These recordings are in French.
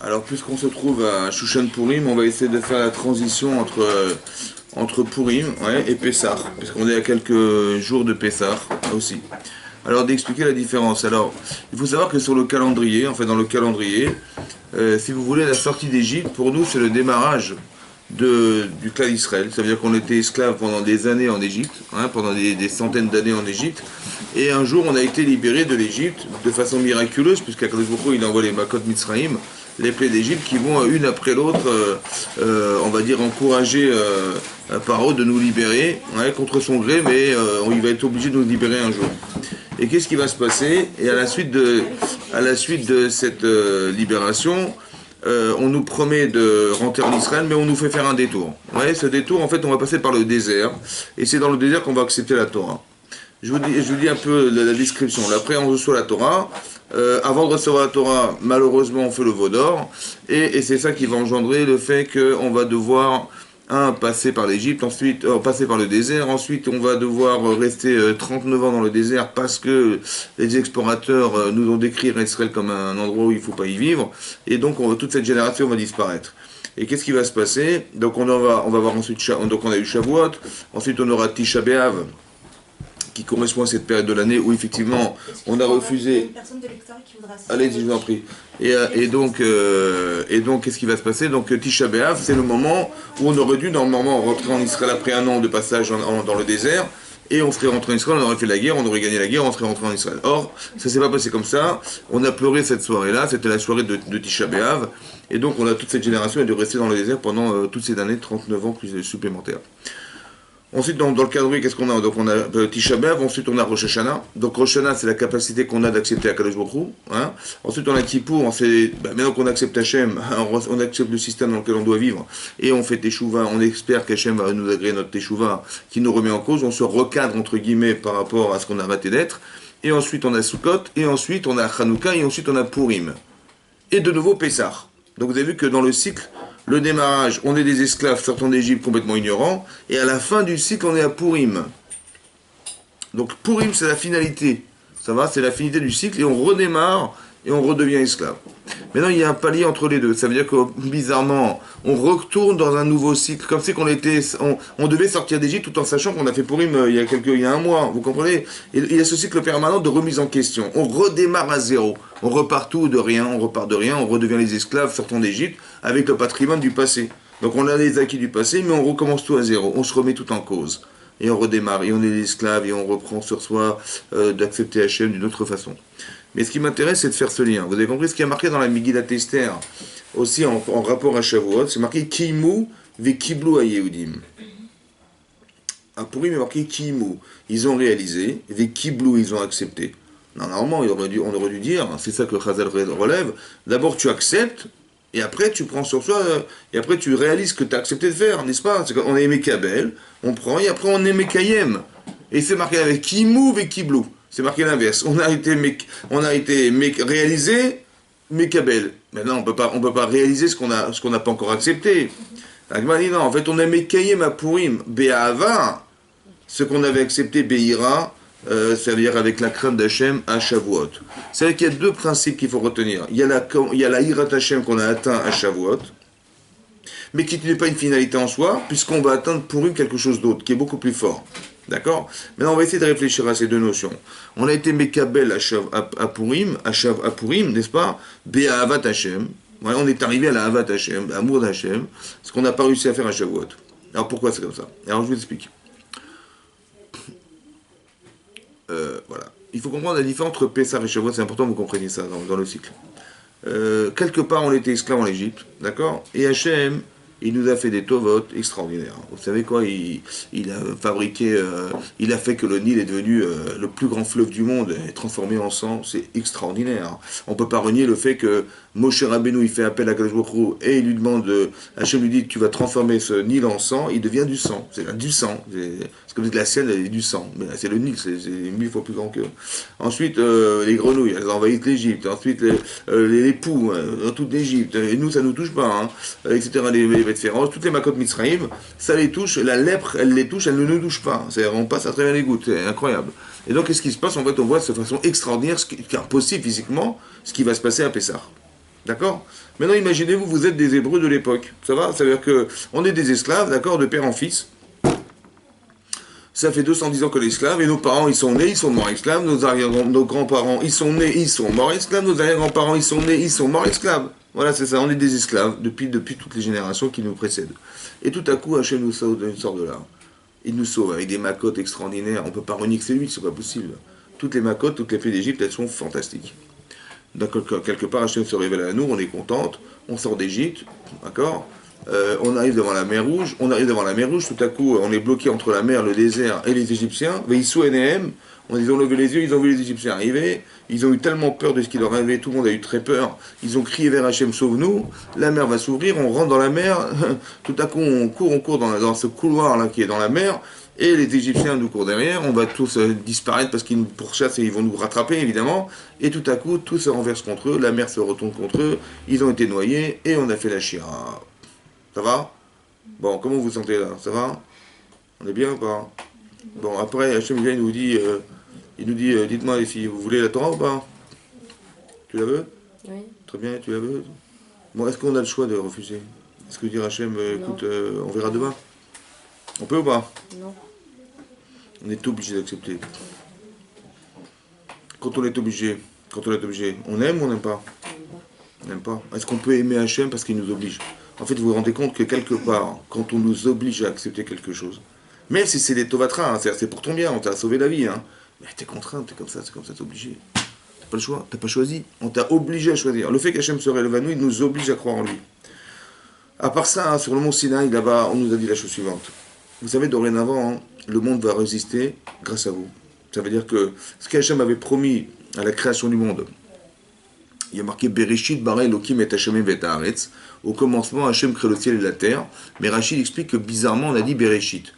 Alors, puisqu'on se trouve à Shushan Purim, on va essayer de faire la transition entre Purim, ouais, et Pessah, puisqu'on est à quelques jours de Pessah aussi. Alors, d'expliquer la différence. Alors, il faut savoir que sur le calendrier, en fait, dans le calendrier, si vous voulez, la sortie d'Égypte, pour nous, c'est le démarrage du clan d'Israël. Ça veut dire qu'on était esclaves pendant des années en Égypte, hein, pendant des centaines d'années en Égypte. Et un jour, on a été libérés de l'Égypte de façon miraculeuse, puisqu'Akadosh Baruch Hu, il envoie les Makot Mitzrayim, les plaies d'Égypte, qui vont une après l'autre, on va dire, encourager Paro de nous libérer, ouais, contre son gré, mais il va être obligé de nous libérer un jour. Et qu'est-ce qui va se passer? Et à la suite de cette libération, on nous promet de rentrer en Israël, mais on nous fait faire un détour. Ouais, ce détour, en fait, on va passer par le désert, et c'est dans le désert qu'on va accepter la Torah. Je vous dis un peu la description. Après, on reçoit la Torah. Avant de recevoir la Torah, malheureusement, on fait le veau d'or. Et c'est ça qui va engendrer le fait qu'on va devoir, passer par l'Égypte, ensuite passer par le désert. Ensuite, on va devoir rester 39 ans dans le désert parce que les explorateurs nous ont décrit Israël comme un endroit où il ne faut pas y vivre. Et donc, toute cette génération va disparaître. Et qu'est-ce qui va se passer? Donc, on va voir ensuite, donc on a eu Shavuot. Ensuite, on aura Tisha B'Av, qui correspond à cette période de l'année où effectivement on a refusé. Une personne de l'extérieur qui voudra. Allez-y, je vous en prie. Et donc, qu'est-ce qui va se passer? Donc, Tisha B'Av, c'est le moment où on aurait dû normalement rentrer en Israël après un an de passage dans le désert, et on serait rentré en Israël, on aurait fait la guerre, on aurait gagné la guerre, on serait rentré en Israël. Or, ça s'est pas passé comme ça. On a pleuré cette soirée-là, c'était la soirée de Tisha B'Av, et donc on a toute cette génération qui a dû rester dans le désert pendant toutes ces années, 39 ans plus supplémentaires. Ensuite, dans le calendrier, qu'est-ce qu'on a? Donc, on a Tisha B'Av, ensuite on a Rosh Hashanah. Donc, Rosh Hashanah, c'est la capacité qu'on a d'accepter Akadosh Baruch Hu, hein. Ensuite, on a Kippour, maintenant qu'on accepte Hachem, on accepte le système dans lequel on doit vivre, et on fait Teshuvah, on espère qu'Hachem va nous agréer notre Teshuvah, qui nous remet en cause, on se recadre, entre guillemets, par rapport à ce qu'on a raté d'être. Et ensuite, on a Sukkot, et ensuite, on a Chanukah, et ensuite, on a Purim. Et de nouveau, Pessah. Donc, vous avez vu que dans le cycle, le démarrage, on est des esclaves sortant d'Égypte complètement ignorants, et à la fin du cycle, on est à Purim. Donc Purim, c'est la finalité. Ça va, c'est la finalité du cycle, et on redémarre, et on redevient esclave. Maintenant, il y a un palier entre les deux. Ça veut dire que, bizarrement, on retourne dans un nouveau cycle, comme si on devait sortir d'Égypte tout en sachant qu'on a fait Purim il y a un mois, vous comprenez? Et il y a ce cycle permanent de remise en question. On redémarre à zéro. On repart tout de rien, on repart de rien, on redevient les esclaves sortant d'Égypte avec le patrimoine du passé. Donc on a les acquis du passé, mais on recommence tout à zéro. On se remet tout en cause. Et on redémarre, et on est l'esclave, et on reprend sur soi d'accepter Hachem d'une autre façon. Mais ce qui m'intéresse, c'est de faire ce lien. Vous avez compris ce qui est marqué dans la Megillat Esther, aussi en rapport à Shavuot, c'est marqué Kimu ve Kiblu ha-Yehudim. À Purim, il est marqué Kimu. Ils ont réalisé, ve Kiblu, ils ont accepté. Normalement, on aurait dû dire, c'est ça que le Chazal relève, d'abord tu acceptes, et après tu prends sur soi, et après tu réalises ce que tu as accepté de faire, n'est-ce pas? C'est qu'on est Mekabel, on prend, et après on est Mekayem. Et c'est marqué avec Kimu ve Kiblu. C'est marqué l'inverse. On a été réalisé, Mekabel. Maintenant, on peut pas réaliser ce qu'on n'a pas encore accepté. L'Agma dit non, en fait on a Mekayem à Purim, Be'ava, ce qu'on avait accepté, Be'ira, ça veut dire avec la crainte d'Hachem à Shavuot. C'est-à-dire qu'il y a deux principes qu'il faut retenir. Il y a la Hirat Hachem qu'on a atteint à Shavuot, mais qui n'est pas une finalité en soi, puisqu'on va atteindre Purim quelque chose d'autre, qui est beaucoup plus fort. D'accord? Maintenant, on va essayer de réfléchir à ces deux notions. On a été Mekabel à Purim, n'est-ce pas? Be'ahavat Hachem. Ouais, on est arrivé à la Havat Hachem, l'amour d'Hachem, ce qu'on n'a pas réussi à faire à Shavuot. Alors pourquoi c'est comme ça? Alors je vous explique. Voilà. Il faut comprendre la différence entre Pessah et Shavuot, c'est important que vous compreniez ça dans le cycle. Quelque part, on était esclaves en Égypte, d'accord? Et Hachem, il nous a fait des tovot extraordinaires. Vous savez quoi? Il a fabriqué, il a fait que le Nil est devenu le plus grand fleuve du monde, et transformé en sang. C'est extraordinaire. On ne peut pas renier le fait que Moshe Rabbeinu, il fait appel à Akadosh Baruch Hu et il lui demande, Hachem lui dit, tu vas transformer ce Nil en sang, il devient du sang. C'est du sang. C'est comme si la Seine est du sang. Mais c'est le Nil, c'est 1000 fois plus grand que. Ensuite, les grenouilles, elles envahissent l'Égypte. Ensuite, les poux, dans toute l'Égypte. Et nous, ça ne nous touche pas, hein, etc. Les bêtes féroces, toutes les makot Mitzrayim, ça les touche. La lèpre, elle les touche, elle ne nous touche pas. C'est-à-dire, on passe à travers les gouttes. C'est incroyable. Et donc, qu'est-ce qui se passe? En fait, on voit de façon extraordinaire, ce qui est impossible physiquement, ce qui va se passer à Pessah. D'accord? Maintenant, imaginez-vous, vous êtes des Hébreux de l'époque. Ça va? Ça veut dire que on est des esclaves, d'accord, de père en fils. Ça fait 210 ans que l'esclave, et nos parents, ils sont nés, ils sont morts esclaves, nos grands-parents, ils sont nés, ils sont morts esclaves, nos arrière-grands-parents, ils sont nés, ils sont morts esclaves. Voilà, c'est ça, on est des esclaves depuis toutes les générations qui nous précèdent. Et tout à coup, Hachem nous sort de là. Il nous sauve avec des macotes extraordinaires, on ne peut pas renier que c'est lui, c'est pas possible. Toutes les macotes, toutes les fées d'Égypte, elles sont fantastiques. Donc, quelque part, Hachem se révèle à nous, on est contente, on sort d'Égypte, d'accord? On arrive devant la mer Rouge, tout à coup, on est bloqué entre la mer, le désert et les Égyptiens. Veissou Enehem, ils ont levé les yeux, ils ont vu les Égyptiens arriver, ils ont eu tellement peur de ce qui leur arrivait, tout le monde a eu très peur, ils ont crié vers Hachem, sauve-nous, la mer va s'ouvrir, on rentre dans la mer, tout à coup, on court dans ce couloir-là qui est dans la mer, et les Égyptiens nous courent derrière, on va tous disparaître parce qu'ils nous pourchassent et ils vont nous rattraper évidemment, et tout à coup, tout se renverse contre eux, la mer se retourne contre eux, ils ont été noyés, et on a fait la chira. Ça va? Bon, comment vous vous sentez là? Ça va? On est bien ou pas? Bon, après, Hachem vient, il nous dit, dites-moi si vous voulez la Torah ou pas? Tu la veux? Oui. Très bien, tu la veux? Bon, est-ce qu'on a le choix de refuser? Est-ce que dire Hachem, écoute, on verra demain? On peut ou pas? Non. On est obligé d'accepter. Quand on est obligé, on aime ou on n'aime pas? On n'aime pas. Est-ce qu'on peut aimer Hachem parce qu'il nous oblige? En fait, vous vous rendez compte que quelque part, quand on nous oblige à accepter quelque chose, même si c'est des tovatra, hein, c'est pour ton bien, on t'a sauvé la vie, hein, mais t'es contraint, t'es comme ça, t'es obligé. T'as pas le choix, t'as pas choisi. On t'a obligé à choisir. Le fait qu'Hachem se relève à nous, il nous oblige à croire en lui. À part ça, hein, sur le mont Sinaï, là-bas, on nous a dit la chose suivante. Vous savez, dorénavant, hein, le monde va résister grâce à vous. Ça veut dire que ce qu'Hachem avait promis à la création du monde, il y a marqué Bereshit bara Elokim et Hashem et Haaretz. Au commencement, Hachem crée le ciel et la terre. Mais Rachid explique que bizarrement, on a dit Bereshit.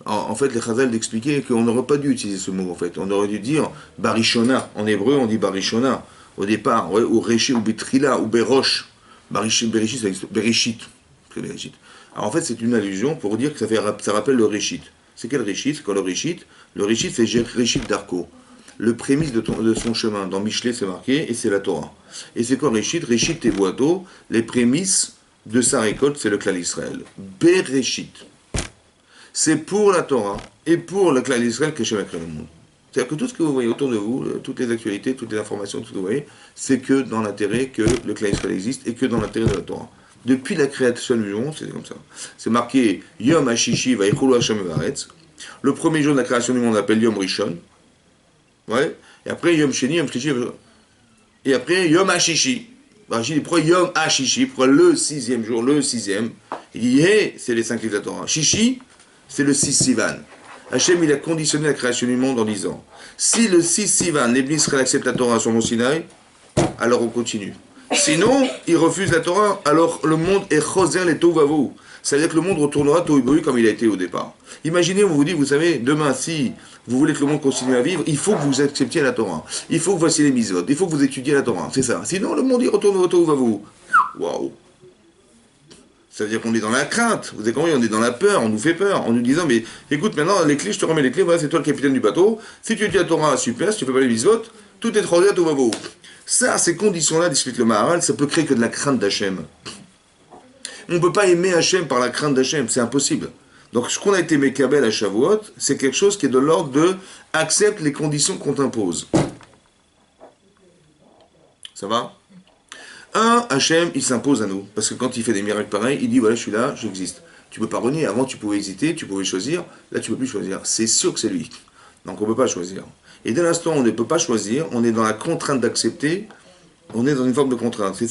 En fait, les Chazal d'expliquer qu'on n'aurait pas dû utiliser ce mot. En fait, on aurait dû dire Barishona. En hébreu, on dit Barishona. Au départ, ouais, ou Réché, ou Betrila, ou Berosh. Bereshit, c'est Bereshit. Alors en fait, c'est une allusion pour dire que ça rappelle le Réchit. C'est quel Réchit? C'est quoi le Réchit? Le Réchit, c'est Réchit d'Arco. Le prémisse de son chemin. Dans Michelet, c'est marqué, et c'est la Torah. Et c'est quoi Réchit? Réchit et boiteau. Les prémices de sa récolte, c'est le Klal Israël. Bereshit. C'est pour la Torah et pour le Klal Israël que Hachem a créé le monde. C'est-à-dire que tout ce que vous voyez autour de vous, toutes les actualités, toutes les informations, tout ce que vous voyez, c'est que dans l'intérêt que le Klal Israël existe et que dans l'intérêt de la Torah. Depuis la création du monde, c'est comme ça. C'est marqué Yom HaShishi Vayichulu Hashem Vaaretz. Le premier jour de la création du monde s'appelle Yom Rishon. Ouais. Et après Yom Sheni, Yom Shlishi. Et après Yom HaShishi. Rachid dit pourquoi Yom HaShishi? Pourquoi le sixième jour, le sixième? Il dit Hé, c'est les 5 livres de la Torah. Shishi, c'est le 6 Sivan. Hachem, il a conditionné la création du monde en disant si le 6 Sivan, l'Église Israël accepte la Torah sur Mont Sinaï, alors on continue. Sinon, il refuse la Torah, alors le monde est choser les tovavou. C'est-à-dire que le monde retournera tohu comme il a été au départ. Imaginez, on vous dit, vous savez, demain, si vous voulez que le monde continue à vivre, il faut que vous acceptiez la Torah. Il faut que vous fassiez les mitzvot. Il faut que vous étudiez la Torah. C'est ça. Sinon, le monde, il retourne au tohu. Waouh. Ça veut dire qu'on est dans la crainte. Vous avez compris, on est dans la peur. On nous fait peur. En nous disant, mais écoute, maintenant, les clés, je te remets les clés. Voilà, c'est toi le capitaine du bateau. Si tu étudies la Torah, super. Si tu fais pas les mitzvot, tout est choser tohu. Ça, ces conditions-là, explique le Maharal, ça peut créer que de la crainte d'Hachem. On ne peut pas aimer Hachem par la crainte d'Hachem, c'est impossible. Donc ce qu'on a été Mekabel à Shavuot, c'est quelque chose qui est de l'ordre de accepte les conditions qu'on t'impose. Ça va? Hachem, il s'impose à nous. Parce que quand il fait des miracles pareils, il dit voilà, je suis là, j'existe. Tu ne peux pas renier. Avant, tu pouvais hésiter, tu pouvais choisir. Là, tu ne peux plus choisir. C'est sûr que c'est lui. Donc on ne peut pas choisir. Et dès l'instant où on ne peut pas choisir, on est dans la contrainte d'accepter, on est dans une forme de contrainte. C'est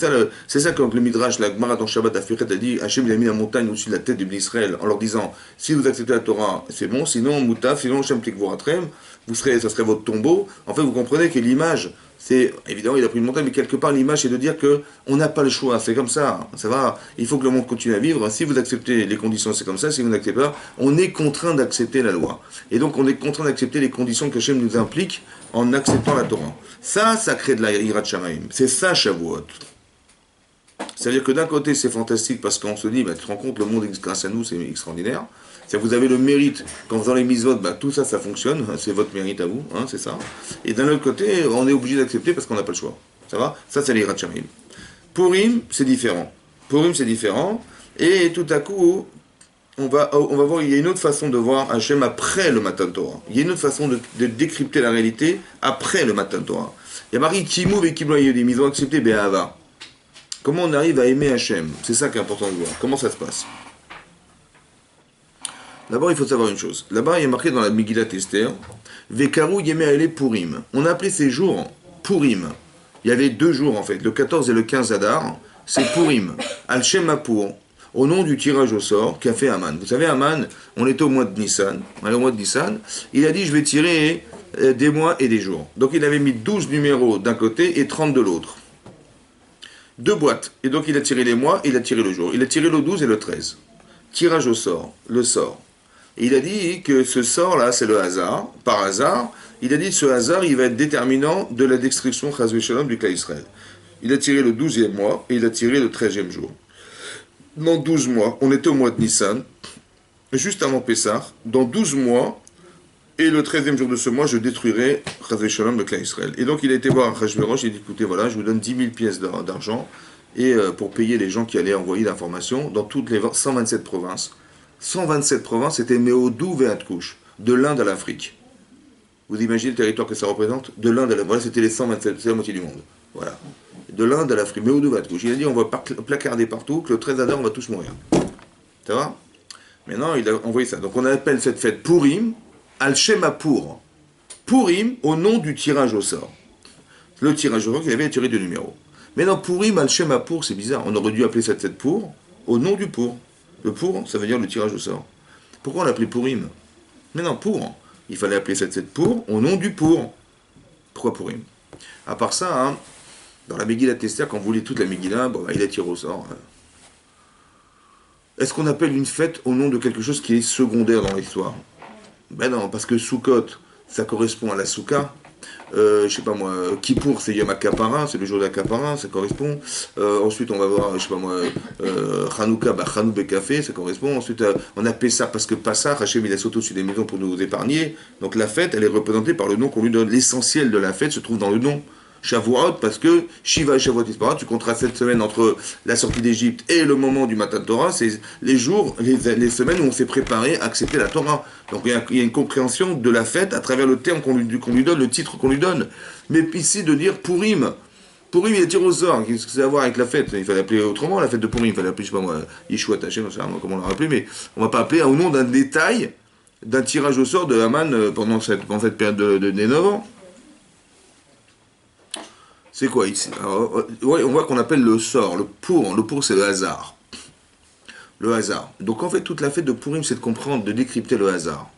ça que le Midrash, la Gemara dans Shabbat Afiret a dit, Hachem il a mis la montagne au-dessus de la tête du Bnei Israël en leur disant, si vous acceptez la Torah, c'est bon, sinon Moutaf, sinon Hachem Tikvoratrem, ça serait votre tombeau. En fait, vous comprenez que l'image, c'est, évidemment, il a pris une montagne, mais quelque part, l'image, c'est de dire que on n'a pas le choix, c'est comme ça va, il faut que le monde continue à vivre, si vous acceptez les conditions, c'est comme ça, si vous n'acceptez pas, on est contraint d'accepter la loi. Et donc, on est contraint d'accepter les conditions que Hachem nous implique en acceptant la Torah. Ça crée de la Yirat Shamayim. C'est ça, Shavuot. C'est-à-dire que d'un côté, c'est fantastique parce qu'on se dit, bah, tu te rends compte, le monde existe grâce à nous, c'est extraordinaire. C'est-à-dire que vous avez le mérite, qu'en faisant les mitzvot, bah, tout ça, ça fonctionne, c'est votre mérite à vous, hein, c'est ça. Et d'un autre côté, on est obligé d'accepter parce qu'on n'a pas le choix. Ça va? Ça, c'est les Yirat Shamayim. Purim, c'est différent. Purim, c'est différent. Et tout à coup, on va voir, il y a une autre façon de voir Hachem après le Matan Torah. Il y a une autre façon de décrypter la réalité après le Matan Torah. Il y a marqué Kimou et Kibla Yodim, ils ont accepté Be'ava. Comment on arrive à aimer Hachem? C'est ça qui est important de voir. Comment ça se passe? D'abord, il faut savoir une chose. Là-bas, il y a marqué dans la Megillat Esther, Vekaru Yeme Aele Purim. On a appelé ces jours Purim. Il y avait 2 jours en fait, le 14 et le 15 Adar. C'est Purim. Al-Shem Apur, au nom du tirage au sort qu'a fait Haman. Vous savez, Haman, on était au mois de Nissan. On est au mois de Nissan. Il a dit, je vais tirer des mois et des jours. Donc, il avait mis 12 numéros d'un côté et 30 de l'autre. 2 boîtes. Et donc, il a tiré les mois et il a tiré le jour. Il a tiré le 12 et le 13. Tirage au sort, le sort. Et il a dit que ce sort-là, c'est le hasard. Par hasard, il a dit que ce hasard, il va être déterminant de la destruction Chazvé Shalom du clan Israël. Il a tiré le 12e mois et il a tiré le 13e jour. Dans 12 mois, on était au mois de Nissan, juste avant Pessah. Dans 12 mois, et le 13e jour de ce mois, je détruirai Chazvé Shalom le clan Israël. Et donc il a été voir Achashverosh, il a dit, écoutez, voilà, je vous donne 10 000 pièces d'argent et pour payer les gens qui allaient envoyer l'information dans toutes les 127 provinces. 127 provinces, c'était Méodou Veatkouch, de l'Inde à l'Afrique. Vous imaginez le territoire que ça représente? De l'Inde à l'Afrique. Voilà, c'était les 127, c'est la moitié du monde. Voilà. De l'Inde à l'Afrique, Méodou Veatkouch. Il a dit, on va placarder partout, que le 13 Adar, on va tous mourir. Ça va? Maintenant, il a envoyé ça. Donc on appelle cette fête Purim, Al-Shemapour. Purim, au nom du tirage au sort. Le tirage au sort, il avait tiré 2 numéros. Maintenant, Purim, Al-Shemapour, c'est bizarre. On aurait dû appeler cette fête Pour, au nom du Pour. Le pour, ça veut dire le tirage au sort. Pourquoi on l'appelait Purim? Mais non, pour. Il fallait appeler cette fête pour au nom du pour. Pourquoi Purim? À part ça, hein, dans la Megillat Esther, quand vous lisez toute la Megillah, bon, il a tiré au sort. Est-ce qu'on appelle une fête au nom de quelque chose qui est secondaire dans l'histoire? Ben non, parce que Sukkot, ça correspond à la Souka. Je sais pas moi, Kippour, c'est Yom HaKappara, c'est le jour de la Kappara, ça correspond. Ensuite, on va voir, je sais pas moi, Hanouka, Hanou Bekafé, ça correspond. Ensuite, on a Pessah, parce que Pessah, Hachem, il a sauté au-dessus des maisons pour nous épargner. Donc la fête, elle est représentée par le nom qu'on lui donne. L'essentiel de la fête se trouve dans le nom. Shavuot, parce que Shiva et Shavuot Ispara, tu compteras cette semaine entre la sortie d'Égypte et le moment du Matan Torah, c'est les jours, les semaines où on s'est préparé à accepter la Torah. Donc il y a une compréhension de la fête à travers le terme qu'on lui donne, le titre qu'on lui donne. Mais ici de dire Purim, Purim il est tiré au sort, qu'est-ce que ça a à voir avec la fête? Il fallait appeler autrement la fête de Purim, il fallait appeler, je sais pas moi, Yeshua Tachem, je sais pas comment on l'a appelé, mais on va pas appeler au nom d'un détail, d'un tirage au sort de Haman pendant cette période des 9 ans. C'est quoi ici? Alors, ouais, on voit qu'on appelle le sort, le pour c'est le hasard. Le hasard. Donc en fait, toute la fête de Purim, c'est de comprendre, de décrypter le hasard.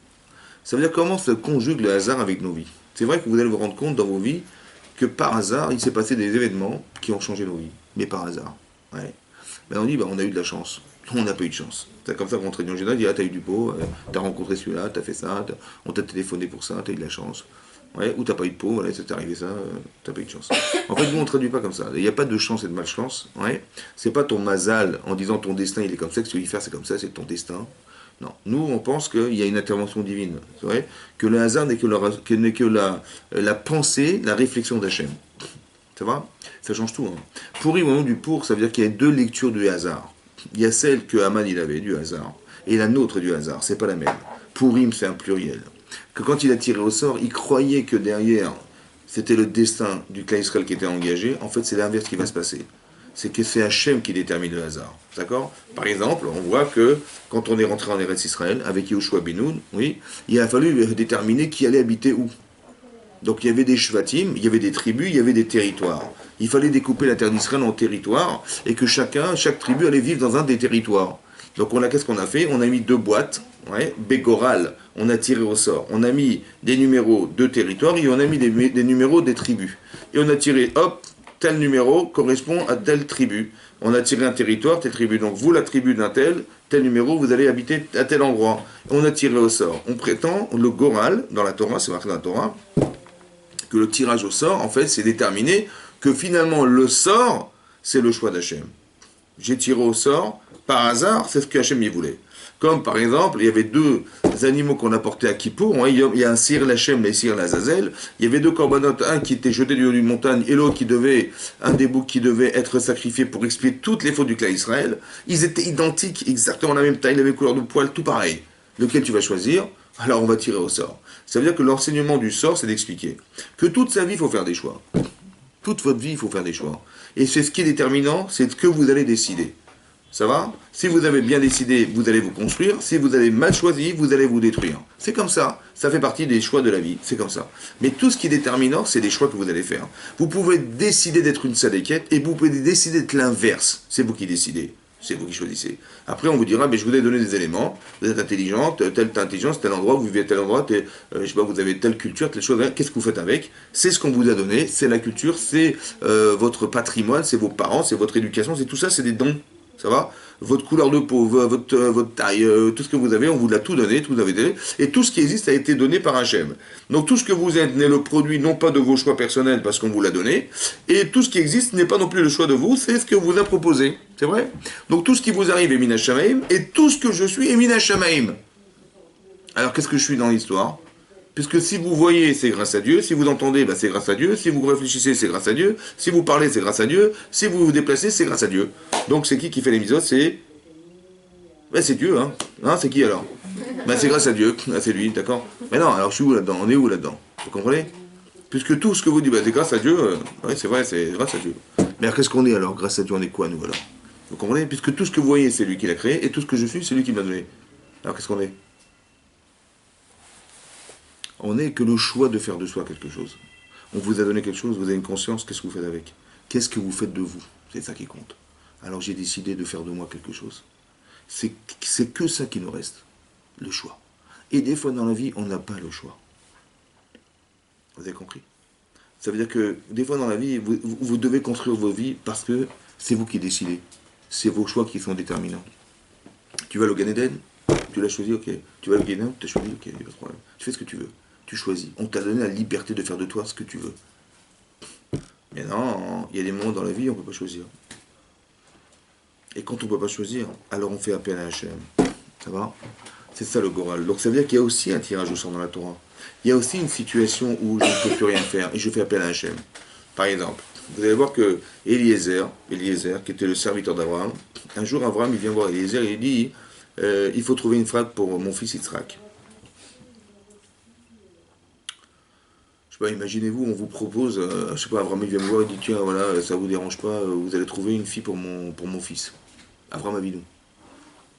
Ça veut dire comment se conjugue le hasard avec nos vies. C'est vrai que vous allez vous rendre compte dans vos vies que par hasard, il s'est passé des événements qui ont changé nos vies. Mais par hasard. Ouais. Ben on dit, on a eu de la chance. On n'a pas eu de chance. C'est comme ça qu'on traite en général, on dit, ah, t'as eu du pot, t'as rencontré celui-là, t'as fait ça, on t'a téléphoné pour ça, t'as eu de la chance. Ouais, ou t'as pas eu de peau, voilà, c'est arrivé ça, t'as pas eu de chance. En fait, nous, on traduit pas comme ça. Il n'y a pas de chance et de malchance. Ouais. C'est pas ton mazal en disant ton destin, il est comme ça, que ce que tu veux faire, c'est comme ça, c'est ton destin. Non. Nous, on pense qu'il y a une intervention divine. C'est vrai que le hasard n'est que la pensée, la réflexion d'Hachem. Ça va? Ça change tout. Hein. Pourri au nom du pour, ça veut dire qu'il y a 2 lectures du hasard. Il y a celle que Haman il avait, du hasard, et la nôtre du hasard. C'est pas la même. Purim, c'est un pluriel. Que quand il a tiré au sort, il croyait que derrière, c'était le destin du clan Israël qui était engagé. En fait, c'est l'inverse qui va se passer. C'est que c'est Hachem qui détermine le hasard. D'accord? Par exemple, on voit que quand on est rentré en Eretz Israël, avec Yehoshua ben Nun, oui, il a fallu déterminer qui allait habiter où. Donc il y avait des shvatim, il y avait des tribus, il y avait des territoires. Il fallait découper la terre d'Israël en territoires et que chaque tribu allait vivre dans un des territoires. Donc qu'est-ce qu'on a fait? On a mis 2 boîtes, ouais, Bégoral, on a tiré au sort. On a mis des numéros de territoire et on a mis des numéros des tribus. Et on a tiré, hop, tel numéro correspond à telle tribu. On a tiré un territoire, telle tribu. Donc vous, la tribu d'un tel numéro, vous allez habiter à tel endroit. On a tiré au sort. On prétend, le Goral, dans la Torah, c'est marqué dans la Torah, que le tirage au sort, en fait, c'est déterminé que finalement, le sort, c'est le choix d'Hachem. J'ai tiré au sort par hasard, c'est ce que Hachem y voulait. Comme par exemple, il y avait deux animaux qu'on apportait à Kippour. Hein, il y a un Sir Lachem et Sir Lazazel. Il y avait deux corbanotes, un qui était jeté du haut d'une montagne et l'autre un des boucs qui devait être sacrifié pour expier toutes les fautes du clan Israël. Ils étaient identiques, exactement la même taille, la même couleur de poil, tout pareil. Lequel tu vas choisir? Alors on va tirer au sort. Ça veut dire que l'enseignement du sort, c'est d'expliquer que toute sa vie, il faut faire des choix. Toute votre vie, il faut faire des choix. Et c'est ce qui est déterminant, c'est ce que vous allez décider. Ça va? Si vous avez bien décidé, vous allez vous construire. Si vous avez mal choisi, vous allez vous détruire. C'est comme ça. Ça fait partie des choix de la vie. C'est comme ça. Mais tout ce qui est déterminant, c'est des choix que vous allez faire. Vous pouvez décider d'être une sadéquette et vous pouvez décider d'être l'inverse. C'est vous qui décidez. C'est vous qui choisissez. Après, on vous dira, mais je vous ai donné des éléments. Vous êtes intelligente, telle intelligence, tel endroit, vous vivez à tel endroit, je sais pas, vous avez telle culture, telle chose. Qu'est-ce que vous faites avec? C'est ce qu'on vous a donné. C'est la culture, c'est votre patrimoine, c'est vos parents, c'est votre éducation, c'est tout ça, c'est des dons. Ça va? Votre couleur de peau, votre taille, tout ce que vous avez, on vous l'a tout donné, tout vous avez donné, et tout ce qui existe a été donné par Hachem. Donc tout ce que vous êtes n'est le produit non pas de vos choix personnels parce qu'on vous l'a donné, et tout ce qui existe n'est pas non plus le choix de vous, c'est ce que vous a proposé. C'est vrai? Donc tout ce qui vous arrive est Minash Shamaim, et tout ce que je suis est Minash Shamaim. Alors qu'est-ce que je suis dans l'histoire? Puisque si vous voyez, c'est grâce à Dieu. Si vous entendez, c'est grâce à Dieu. Si vous réfléchissez, c'est grâce à Dieu. Si vous parlez, c'est grâce à Dieu. Si vous vous déplacez, c'est grâce à Dieu. Donc c'est qui fait les mitzvot? C'est Dieu, hein. C'est qui alors? C'est grâce à Dieu. C'est lui, d'accord? Mais non, alors je suis où là-dedans? On est où là-dedans? Vous comprenez? Puisque tout ce que vous dites, c'est grâce à Dieu. Oui, c'est vrai, c'est grâce à Dieu. Mais alors qu'est-ce qu'on est alors? Grâce à Dieu, on est quoi nous alors? Vous comprenez? Puisque tout ce que vous voyez, c'est lui qui l'a créé. Et tout ce que je suis, c'est lui qui m'a donné. Alors qu'est-ce qu'on est? On n'est que le choix de faire de soi quelque chose. On vous a donné quelque chose, vous avez une conscience, qu'est-ce que vous faites avec? Qu'est-ce que vous faites de vous? C'est ça qui compte. Alors j'ai décidé de faire de moi quelque chose. C'est que ça qui nous reste, le choix. Et des fois dans la vie, on n'a pas le choix. Vous avez compris? Ça veut dire que des fois dans la vie, vous devez construire vos vies parce que c'est vous qui décidez. C'est vos choix qui sont déterminants. Tu vas au Gan Eden, tu l'as choisi, ok. Tu vas au Gan Eden, tu as choisi, ok, il n'y a pas de problème. Tu fais ce que tu veux. Tu choisis. On t'a donné la liberté de faire de toi ce que tu veux. Mais non, il y a des moments dans la vie où on ne peut pas choisir. Et quand on ne peut pas choisir, alors on fait appel à Hachem. Ça va? C'est ça le Goral. Donc ça veut dire qu'il y a aussi un tirage au sort dans la Torah. Il y a aussi une situation où je ne peux plus rien faire et je fais appel à Hachem. Par exemple, vous allez voir que Eliezer, qui était le serviteur d'Abraham, un jour Abraham il vient voir Eliezer et il dit il faut trouver une femme pour mon fils Yitzhak. Imaginez-vous, on vous propose, je sais pas, Abraham il vient me voir et dit tiens voilà, ça vous dérange pas, vous allez trouver une fille pour mon fils. Abraham Avinu,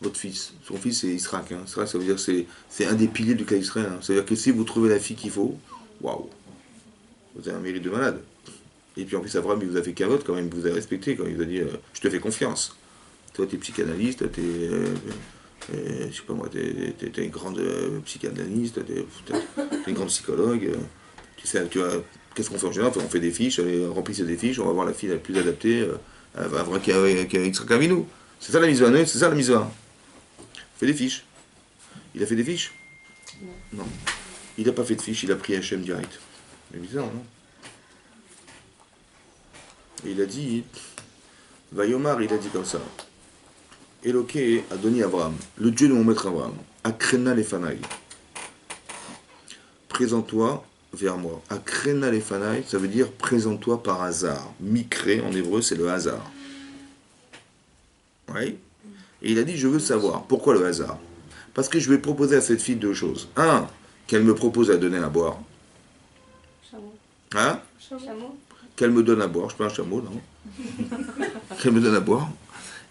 votre fils. Son fils c'est Yitzhak. Hein. Ça veut dire que c'est un des piliers du cas Israël. Hein. Ça veut dire que si vous trouvez la fille qu'il faut, waouh, vous avez un mérite de malade. Et puis en plus Abraham il vous a fait cavote quand même, il vous a respecté quand il vous a dit je te fais confiance. Toi t'es psychanalyste, je sais pas moi, t'es une grande psychanalyste, t'es une grande psychologue. Tu sais, qu'est-ce qu'on fait en général? On fait des fiches, remplissez des fiches, on va voir la fille la plus adaptée à vrai qu'avec Yitzhak Avinu. C'est ça la mitzvah, c'est ça la mitzvah. On fait des fiches. Il a fait des fiches? Non. Il n'a pas fait de fiches, il a pris Hachem direct. C'est bizarre, non? Et il a dit, Vayomar, il a dit comme ça. Eloké a donné Abraham, le Dieu de mon maître Abraham, Akrena Lefanai. Présente-toi vers moi. Akrena Lefanai, ça veut dire présente-toi par hasard. Mikré en hébreu, c'est le hasard. Oui. Et il a dit, je veux savoir. Pourquoi le hasard? Parce que je vais proposer à cette fille deux choses. Un, qu'elle me propose à donner à boire. Chameau. Hein? Chameau. Qu'elle me donne à boire. Je suis pas un chameau, non? Qu'elle me donne à boire.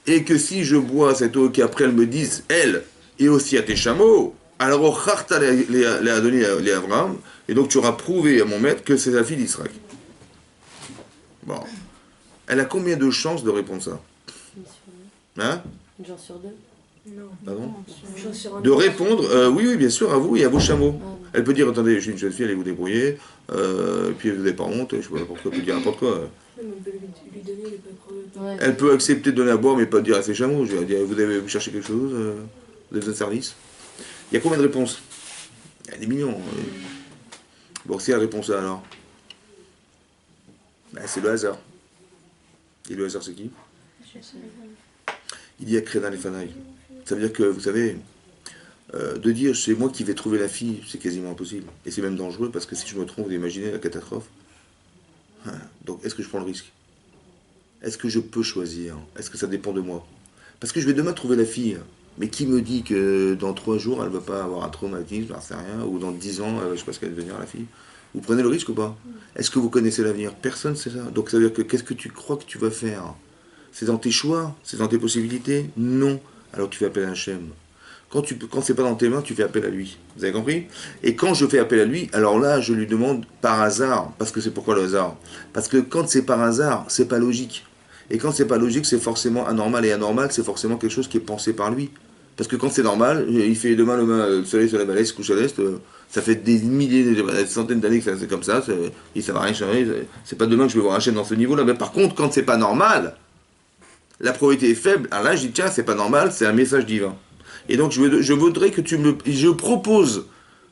Et que si je bois cette eau, qu'après elle me dise, elle, et aussi à tes chameaux, alors au Kharta les a donné les Abraham, et donc tu auras prouvé à mon maître que c'est la fille d'Israël. Bon. Elle a combien de chances de répondre ça? Hein? Une chance sur deux. Non. Pardon? Une chance sur un. De répondre, oui, bien sûr, à vous et à vos chameaux. Elle peut dire, attendez, je suis une jeune fille, allez vous débrouiller, puis vous n'avez pas honte, je sais pas pourquoi, elle peut dire n'importe quoi. On peut lui donner les papiers. Ouais. Elle peut accepter de donner à boire, mais pas dire à ses chameaux. Je vais dire, vous cherchez quelque chose, vous avez besoin de service. Il y a combien de réponses? Il y a des millions. Bon, si elle répond ça alors, c'est le hasard. Et le hasard, c'est qui? Il y a Krena Lefanaï. Ça veut dire que, vous savez, de dire c'est moi qui vais trouver la fille, c'est quasiment impossible. Et c'est même dangereux parce que si je me trompe, vous imaginez la catastrophe. Donc est-ce que je prends le risque? Est-ce que je peux choisir? Est-ce que ça dépend de moi? Parce que je vais demain trouver la fille. Mais qui me dit que dans 3 jours, elle ne va pas avoir un traumatisme, j'en sais rien, ou dans 10 ans, je ne sais pas ce qu'elle va devenir la fille. Vous prenez le risque ou pas? Est-ce que vous connaissez l'avenir? Personne ne sait ça. Donc ça veut dire que qu'est-ce que tu crois que tu vas faire? C'est dans tes choix? C'est dans tes possibilités? Non. Alors tu fais appel à Hachem. Quand c'est pas dans tes mains, tu fais appel à lui. Vous avez compris? Et quand je fais appel à lui, alors là, je lui demande par hasard. Parce que c'est pourquoi le hasard? Parce que quand c'est par hasard, c'est pas logique. Et quand c'est pas logique, c'est forcément anormal. Et anormal, c'est forcément quelque chose qui est pensé par lui. Parce que quand c'est normal, il fait demain le soleil se lève à l'est, se couche à l'est, ça fait des milliers, des centaines d'années que c'est comme ça, et ça va rien changer. C'est pas demain que je vais voir Hachem dans ce niveau-là. Mais par contre, quand c'est pas normal, la probabilité est faible. Alors là, je dis tiens, c'est pas normal, c'est un message divin. Et donc je voudrais que je propose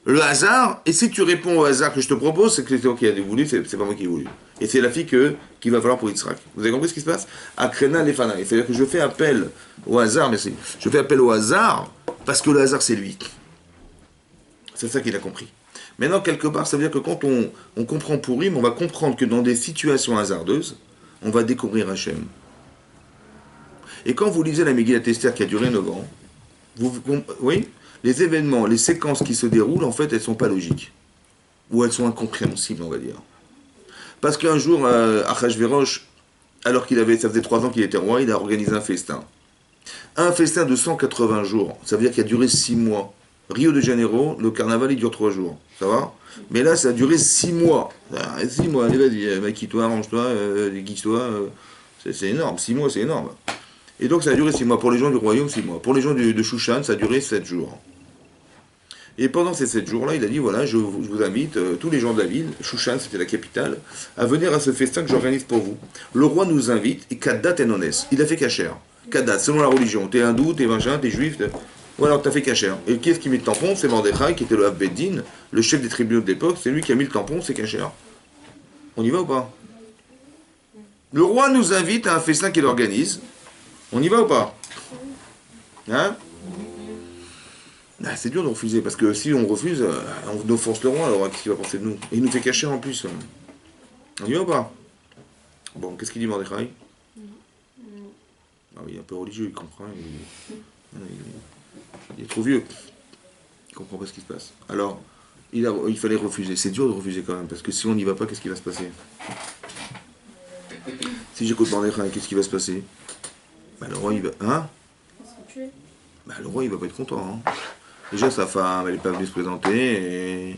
le hasard, et si tu réponds au hasard que je te propose, c'est que c'est toi qui as voulu, c'est pas moi qui ai voulu. Et c'est la fille qu'il va falloir pour Yitzhak. Vous avez compris ce qui se passe? Akrena Lefana. C'est-à-dire que je fais appel au hasard, merci. Je fais appel au hasard parce que le hasard c'est lui. C'est ça qu'il a compris. Maintenant, quelque part, ça veut dire que quand on comprend Purim, on va comprendre que dans des situations hasardeuses, on va découvrir Hachem. Et quand vous lisez la Megillat Esther qui a duré 9 ans, oui, les événements, les séquences qui se déroulent, en fait, elles ne sont pas logiques. Ou elles sont incompréhensibles, on va dire. Parce qu'un jour, Achashverosh, alors ça faisait 3 ans qu'il était roi, il a organisé un festin. Un festin de 180 jours, ça veut dire qu'il a duré 6 mois. Rio de Janeiro, le carnaval, il dure 3 jours. Ça va? Mais là, ça a duré 6 mois. 6 mois, allez, vas-y, maquille-toi, arrange-toi, déguise-toi. C'est énorme, 6 mois, c'est énorme. Et donc, ça a duré 6 mois. Pour les gens du royaume, 6 mois. Pour les gens de Shushan, ça a duré 7 jours. Et pendant ces 7 jours-là, il a dit, voilà, je vous invite, tous les gens de la ville, Shushan, c'était la capitale, à venir à ce festin que j'organise pour vous. Le roi nous invite, et Kaddat et Nones. Il a fait Kacher. Kaddat, selon la religion. T'es hindou, t'es machin, t'es juif. Voilà, t'as fait Kacher. Et qui est-ce qui met le tampon? C'est Mordechai, qui était le Havbeddin, le chef des tribunaux de l'époque. C'est lui qui a mis le tampon, c'est Kacher. On y va ou pas? Le roi nous invite à un festin qu'il organise. On y va ou pas? Hein? C'est dur de refuser, parce que si on refuse, on offense le roi, alors qu'est-ce qu'il va penser de nous? Et il nous fait cacher en plus. On y va ou pas? Bon, qu'est-ce qu'il dit Mordechai? Ah oui, il est un peu religieux, il comprend. Il est trop vieux. Il comprend pas ce qui se passe. Alors, il fallait refuser. C'est dur de refuser quand même, parce que si on n'y va pas, qu'est-ce qui va se passer? Si j'écoute Mordechai, qu'est-ce qui va se passer? Bah, le roi, il va... Hein? Bah, le roi, il va pas être content. Hein. Déjà, sa femme, elle n'est pas venue se présenter, et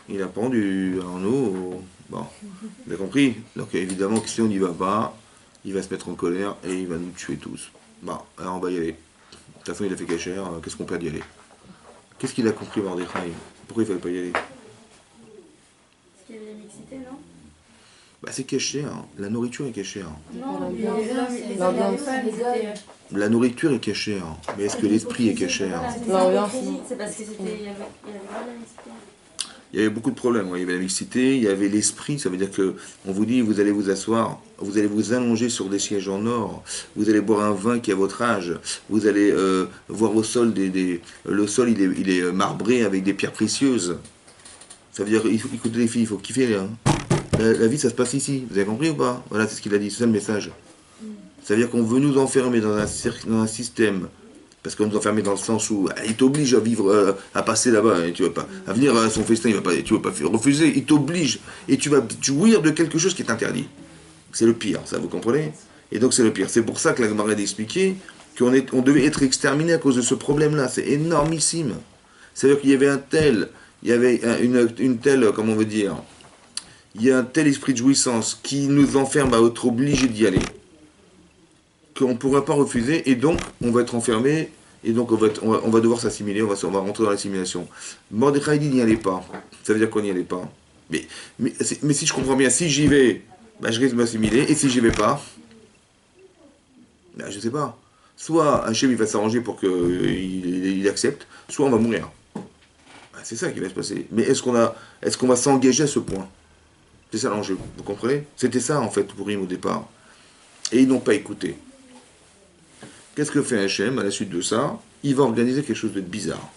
il a pendu en eau. Bon, vous avez compris? Donc, évidemment, que si on n'y va pas, il va se mettre en colère, et il va nous tuer tous. Bon, alors on va y aller. De toute façon, il a fait cacher, qu'est-ce qu'on perd d'y aller? Qu'est-ce qu'il a compris, Mordechai? Pourquoi il fallait pas y aller? Parce qu'il y avait la mixité, non? Bah, c'est caché, hein. La nourriture est cachée. Hein. Non, les hommes, les femmes, c'était... La nourriture est cachée, hein. Mais est-ce que l'esprit est caché? Hein? C'est parce que c'était... Il y avait pas la mixité. Il y avait beaucoup de problèmes. Il y avait la mixité, il y avait l'esprit. Ça veut dire que on vous dit, vous allez vous asseoir, vous allez vous allonger sur des sièges en or, vous allez boire un vin qui a votre âge, vous allez voir au sol le sol, il est marbré avec des pierres précieuses. Ça veut dire, écoutez les filles, il faut kiffer. Hein. La vie, ça se passe ici. Vous avez compris ou pas? Voilà, c'est ce qu'il a dit. C'est ça le message. Ça veut dire qu'on veut nous enfermer dans un système. Parce qu'on nous enferme dans le sens où il t'oblige à vivre, à passer là-bas. Et tu vas pas, à venir à son festin, tu vas pas refuser. Il t'oblige. Et tu vas jouir de quelque chose qui est interdit. C'est le pire, ça, vous comprenez? Et donc, c'est le pire. C'est pour ça que la Gemara a expliqué qu'on devait être exterminé à cause de ce problème-là. C'est énormissime. C'est-à-dire qu'il y avait il y avait une telle, comment on veut dire, il y a un tel esprit de jouissance qui nous enferme à être obligé d'y aller, qu'on ne pourra pas refuser, et donc on va être enfermé, et donc on va devoir s'assimiler, on va rentrer dans l'assimilation. Mordechai dit n'y allez pas, ça veut dire qu'on n'y allait pas. Mais si je comprends bien, si j'y vais, bah, je risque de m'assimiler, et si j'y vais pas, bah, je sais pas. Soit Hachem il va s'arranger pour qu'il accepte, soit on va mourir. Bah, c'est ça qui va se passer. Mais est-ce qu'on va s'engager à ce point? C'est ça l'enjeu, vous comprenez? C'était ça en fait pour Purim au départ. Et ils n'ont pas écouté. qu'est-ce que fait Hachem à la suite de ça? Il va organiser quelque chose de bizarre.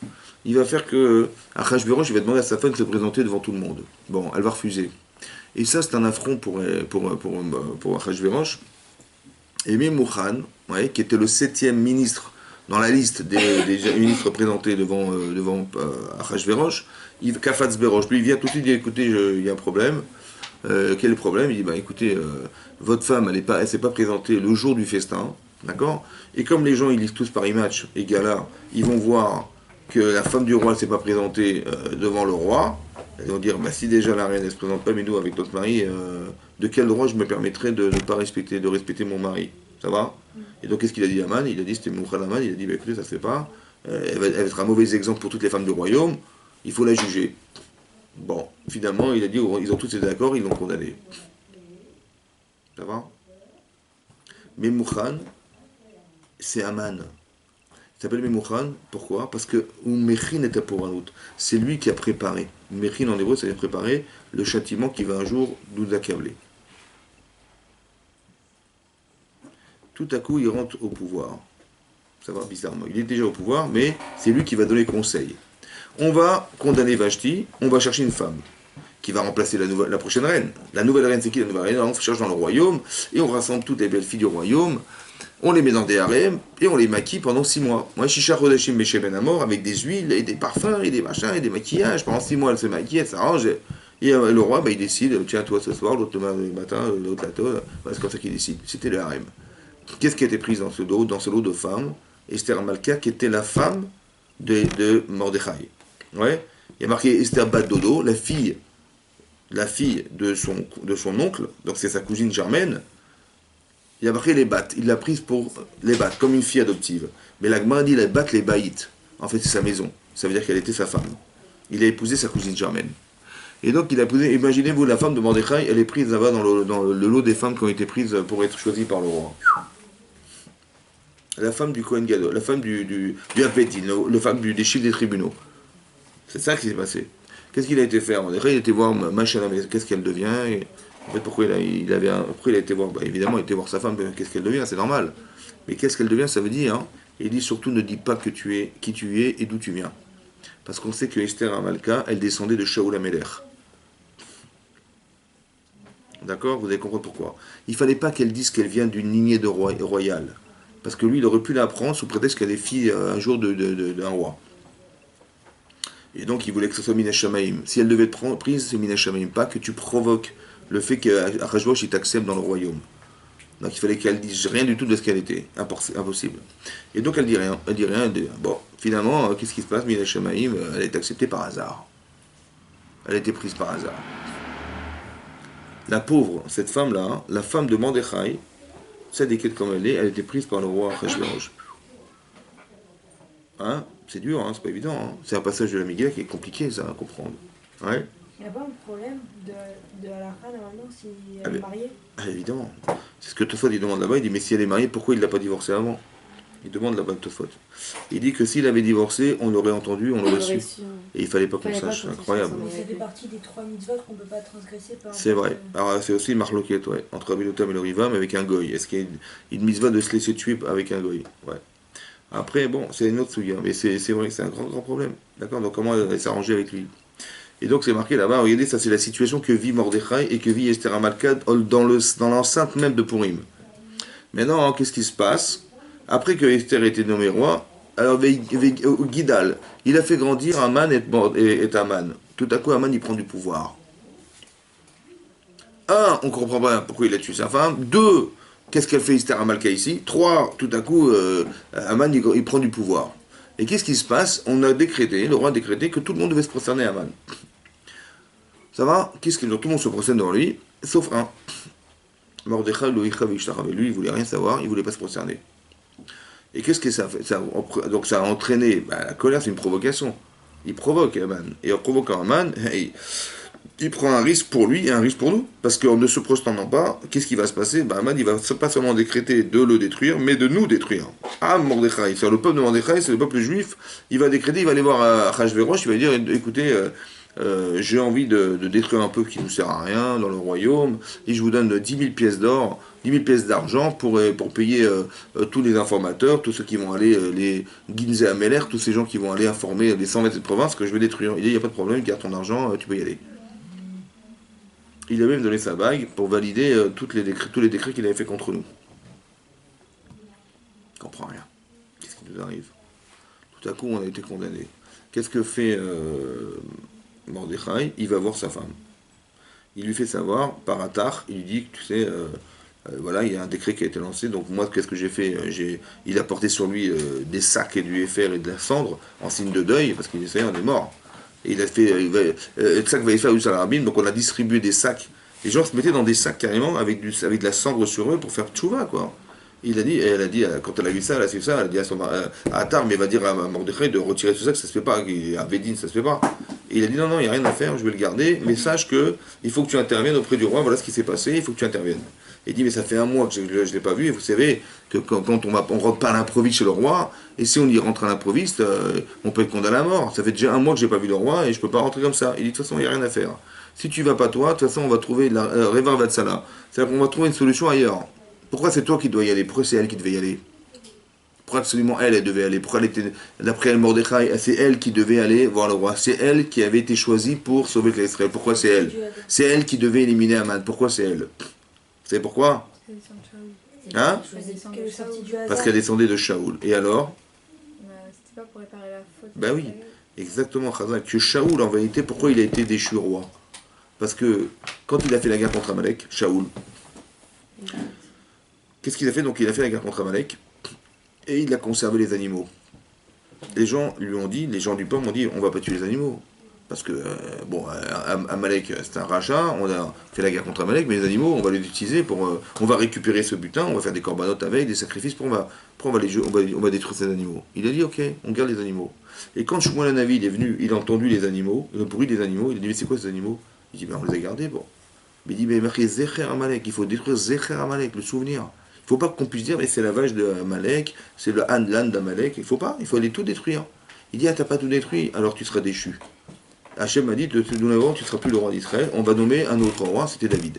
Il va faire que Achashverosh, il va demander à sa femme de se présenter devant tout le monde. Bon, elle va refuser. Et ça, c'est un affront pour Achashverosh. Et Memouchan, ouais, qui était le 7e ministre dans la liste des ministres présentés devant Achashverosh, Kafatzberosh, lui il vient tout de suite dire écoutez, il y a un problème. Quel est le problème? Il dit bah écoutez, votre femme elle s'est pas présentée le jour du festin, d'accord? Et comme les gens ils lisent tous Paris Match et Gala, ils vont voir que la femme du roi ne s'est pas présentée devant le roi. Ils vont dire bah si déjà la reine ne se présente pas, mais nous avec notre mari, de quel droit je me permettrais de ne pas respecter, de respecter mon mari? Ça va? Et donc qu'est-ce qu'il a dit à Aman? Il a dit c'était Mouchan Aman, il a dit bah écoutez ça se fait pas. Elle va être un mauvais exemple pour toutes les femmes du royaume. Il faut la juger. Bon, finalement, il a dit, ils ont tous été d'accord, ils l'ont condamné. Ça va? Mais Memouchan, c'est Aman. Il s'appelle Memouchan, pourquoi? Parce que Mechin était pour un autre. C'est lui qui a préparé. Mechin en hébreu, ça veut dire préparer le châtiment qui va un jour nous accabler. Tout à coup, il rentre au pouvoir. Ça va bizarrement. Il est déjà au pouvoir, mais c'est lui qui va donner conseil. On va condamner Vashti, on va chercher une femme qui va remplacer la prochaine reine. La nouvelle reine, c'est qui la nouvelle reine? Alors, on cherche dans le royaume, et on rassemble toutes les belles filles du royaume, on les met dans des harems, et on les maquille pendant 6 mois. Moi, Shisha Rodashim Meshe Ben Amor, avec des huiles, et des parfums, et des machins, et des maquillages. Pendant 6 mois, elle se maquille, elle s'arrange, et le roi, il décide, tiens, toi ce soir, l'autre le matin, l'autre la tôt, c'est comme ça qu'il décide. C'était le harem. Qu'est-ce qui a été pris dans ce lot de femmes? Esther Amalka, qui était la femme de Mordechai. Ouais. Il y a marqué Esther Bat Dodo, la fille de son oncle, donc c'est sa cousine germaine. Il a marqué les Bat, il l'a prise pour les Bat, comme une fille adoptive. Mais la Gemara dit les Bat, les Baït. En fait, c'est sa maison. Ça veut dire qu'elle était sa femme. Il a épousé sa cousine germaine. Et donc, il a épousé, imaginez-vous, la femme de Mordechai, elle est prise là-bas dans le lot des femmes qui ont été prises pour être choisies par le roi. La femme du Kohen Gadol, la femme du Apétin, la femme des chiffres des tribunaux. C'est ça qui s'est passé. Qu'est-ce qu'il a été faire? Il a été voir Machala, mais qu'est-ce qu'elle devient? Et en fait, pourquoi il a été voir? Bah, évidemment, il a été voir sa femme, qu'est-ce qu'elle devient? C'est normal. Mais qu'est-ce qu'elle devient? Ça veut dire, hein, il dit surtout ne dis pas qui tu es et d'où tu viens. Parce qu'on sait que Esther Amalka, elle descendait de Shaoul Améler. D'accord? Vous allez comprendre pourquoi. Il ne fallait pas qu'elle dise qu'elle vient d'une lignée de royale. Parce que lui, il aurait pu l'apprendre sous prétexte qu'elle est fille un jour d'un roi. Et donc, il voulait que ce soit Mina Shamaim. Si elle devait être prise, c'est Mina Shamaim. Pas que tu provoques le fait qu'Achashverosh t'accepte dans le royaume. Donc, il fallait qu'elle dise rien du tout de ce qu'elle était. Impossible. Et donc, elle dit rien. Bon, finalement, qu'est-ce qui se passe? Mina Shamaim, elle est acceptée par hasard. Elle a été prise par hasard. La pauvre, cette femme-là, hein, la femme de Mordechai, Tzaddiket comme elle était prise par le roi Achashverosh. Hein? C'est dur, hein, c'est pas évident. Hein. C'est un passage de la Migla qui est compliqué, ça, à comprendre. Ouais. Il n'y a pas un problème de la reine maintenant si elle est mariée? Évidemment. C'est ce que Tofot il demande là-bas. Il dit mais si elle est mariée, pourquoi il ne l'a pas divorcée avant? Il demande là-bas de Tofot. Il dit que s'il avait divorcé, on l'aurait entendu, on l'aurait su. Et il ne fallait pas qu'on sache. C'est incroyable. Ça fait partie des 3 mitzvot qu'on ne peut pas transgresser par. C'est vrai. Alors c'est aussi une marloquette, ouais, entre Abilotam et le Rivam avec un goy. Est-ce qu'il y a une mitzvah de se laisser tuer avec un goy? Ouais. Après, bon, c'est une autre souillure, mais c'est vrai que c'est un grand problème. D'accord? Donc comment elle s'arranger avec lui? Et donc c'est marqué là-bas, regardez, ça c'est la situation que vit Mordechai et que vit Esther Amalka dans l'enceinte même de Purim. Maintenant, hein, qu'est-ce qui se passe? Après que Esther ait été nommée roi, alors Guidal, il a fait grandir Aman et Aman. Tout à coup, Aman, il prend du pouvoir. Un, on ne comprend pas pourquoi il a tué sa femme. Deux, qu'est-ce qu'elle fait Esther Amalka ici? 3, tout à coup, Aman, il prend du pouvoir. Et qu'est-ce qui se passe? Le roi a décrété que tout le monde devait se prosterner à Aman. Ça va? Tout le monde se prosterne devant lui, sauf un. Mordechai, lui, il voulait rien savoir, il voulait pas se prosterner. Et qu'est-ce que ça fait? Donc ça a entraîné, la colère, c'est une provocation. Il provoque Aman. Et en provoquant Aman, il prend un risque pour lui et un risque pour nous. Parce qu'en ne se prosternant pas, qu'est-ce qui va se passer? Aman, il va pas seulement décréter de le détruire, mais de nous détruire. Ah, Mordechai, c'est le peuple de Mordechai, c'est le peuple juif, il va décréter, il va aller voir Achashverosh, il va dire, écoutez, j'ai envie de détruire un peuple qui ne nous sert à rien dans le royaume, et je vous donne 10 000 pièces d'or, 10 000 pièces d'argent pour payer tous les informateurs, tous ceux qui vont aller, les Ginzé Ameler, tous ces gens qui vont aller informer les 127 provinces que je vais détruire. Il dit, il n'y a pas de problème, garde ton argent, tu peux y aller. Il a même donné sa bague pour valider tous les décrets qu'il avait fait contre nous. Je comprends rien. Qu'est-ce qui nous arrive? Tout à coup, on a été condamnés. Qu'est-ce que fait Mordechai? Il va voir sa femme. Il lui fait savoir, par Attar, il lui dit que tu sais, voilà, il y a un décret qui a été lancé, donc moi, qu'est-ce que j'ai fait? Il a porté sur lui des sacs et du FR et de la cendre en signe de deuil, parce qu'il est mort. Et il a fait, le sac va y faire du salarabim, donc on a distribué des sacs. Les gens se mettaient dans des sacs carrément avec de la cendre sur eux pour faire tchouva, quoi. Il a dit, et elle a dit, quand elle a vu ça, elle a su ça, elle a dit à Attar, mais va dire à Mordechai de retirer tout ça, que ça se fait pas, à Bédine, ça se fait pas. Et il a dit, non, il n'y a rien à faire, je vais le garder, mais sache que il faut que tu interviennes auprès du roi, voilà ce qui s'est passé, il faut que tu interviennes. Et il dit, mais ça fait un mois que je ne l'ai pas vu, et vous savez que quand on rentre pas à l'improviste chez le roi, et si on y rentre à l'improviste, on peut être condamné à mort. Ça fait déjà un mois que j'ai pas vu le roi, et je peux pas rentrer comme ça. Il dit, de toute façon, il n'y a rien à faire. Si tu vas pas toi, de toute façon, on va trouver la Revar Vatsala. C'est-à-dire qu'on va trouver une solution ailleurs. Pourquoi c'est toi qui dois y aller? Pourquoi c'est elle qui devait y aller? Pourquoi absolument elle devait aller? Pourquoi elle était, d'après elle, Mordechai, c'est elle qui devait aller voir le roi? C'est elle qui avait été choisie pour sauver l'Israël. Pourquoi c'est elle? C'est elle qui devait éliminer Aman. Pourquoi c'est elle? Vous savez pourquoi? Hein? Parce qu'elle descendait de Shaoul. Et alors? C'était pas pour réparer la faute. Ben oui, exactement, Chazak. Que Shaoul, en vérité, pourquoi il a été déchu roi? Parce que quand il a fait la guerre contre Amalek, Shaoul, qu'est-ce qu'il a fait? Donc il a fait la guerre contre Amalek et il a conservé les animaux. Les gens lui ont dit, les gens du peuple m'ont dit, on va pas tuer les animaux. Parce que, Amalek, c'est un rachat, on a fait la guerre contre Amalek, mais les animaux, on va les utiliser pour... on va récupérer ce butin, on va faire des corbanotes avec, des sacrifices, on va détruire ces animaux. Il a dit, ok, on garde les animaux. Et quand Shmuel Hanavi, il est venu, il a entendu les animaux, le bruit des animaux, il a dit, mais c'est quoi ces animaux? Il dit, ben on les a gardés, bon. Mais il dit, mais marqué Zecher Amalek, il faut détruire Zecher Amalek, le souvenir. Il ne faut pas qu'on puisse dire, mais c'est la vache d'Amalek, c'est le Hanlan d'Amalek, il ne faut pas, il faut aller tout détruire. Il dit, ah, t'as pas tout détruit, alors tu seras déchu. Hachem m'a dit, de dorénavant, tu ne seras plus le roi d'Israël, on va nommer un autre roi, c'était David.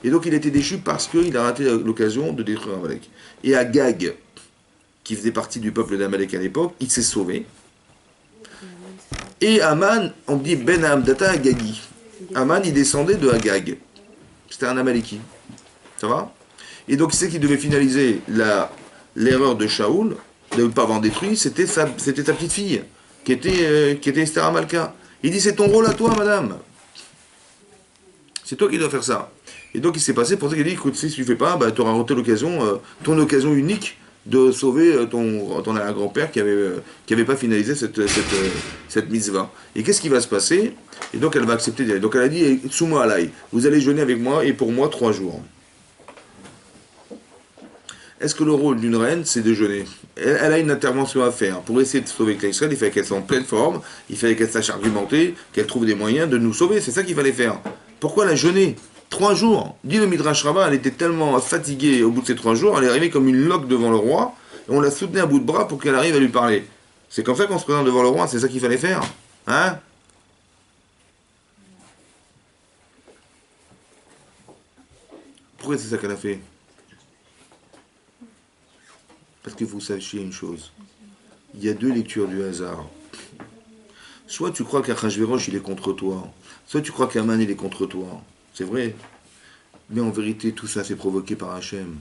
Et donc il a été déchu parce qu'il a raté l'occasion de détruire Amalek. Et Agag, qui faisait partie du peuple d'Amalek à l'époque, il s'est sauvé. Et Aman, on dit Ben Hamdata Agagi. Aman, il descendait de Agag. C'était un Amaleki. Ça va? Et donc, c'est qu'il devait finaliser l'erreur de Shaoul, de ne pas avoir détruit, c'était sa petite fille, qui était Esther Amalka. Il dit, c'est ton rôle à toi, madame. C'est toi qui dois faire ça. Et donc, il s'est passé pour ça qu'il a dit, écoute, si tu ne fais pas, bah, tu auras raté l'occasion, ton occasion unique de sauver ton grand-père qui avait pas finalisé cette mitzvah. Et qu'est-ce qui va se passer? Et donc, elle va accepter d'y aller. Donc, elle a dit, Tsumo alai, vous allez jeûner avec moi, et pour moi, 3 jours. Est-ce que le rôle d'une reine, c'est de jeûner? Elle a une intervention à faire. Pour essayer de sauver Israël, il fallait qu'elle soit en pleine forme, il fallait qu'elle sache argumenter, qu'elle trouve des moyens de nous sauver. C'est ça qu'il fallait faire. Pourquoi elle a jeûné 3 jours? Dit le Midrash Rabbah, elle était tellement fatiguée au bout de ces 3 jours, elle est arrivée comme une loque devant le roi, et on l'a soutenue à bout de bras pour qu'elle arrive à lui parler. C'est comme ça qu'on se présente devant le roi, c'est ça qu'il fallait faire. Hein? Pourquoi c'est ça qu'elle a fait? Parce que vous sachiez une chose. Il y a 2 lectures du hasard. Soit tu crois qu'Achashverosh il est contre toi, soit tu crois qu'Aman il est contre toi. C'est vrai. Mais en vérité, tout ça c'est provoqué par Hachem.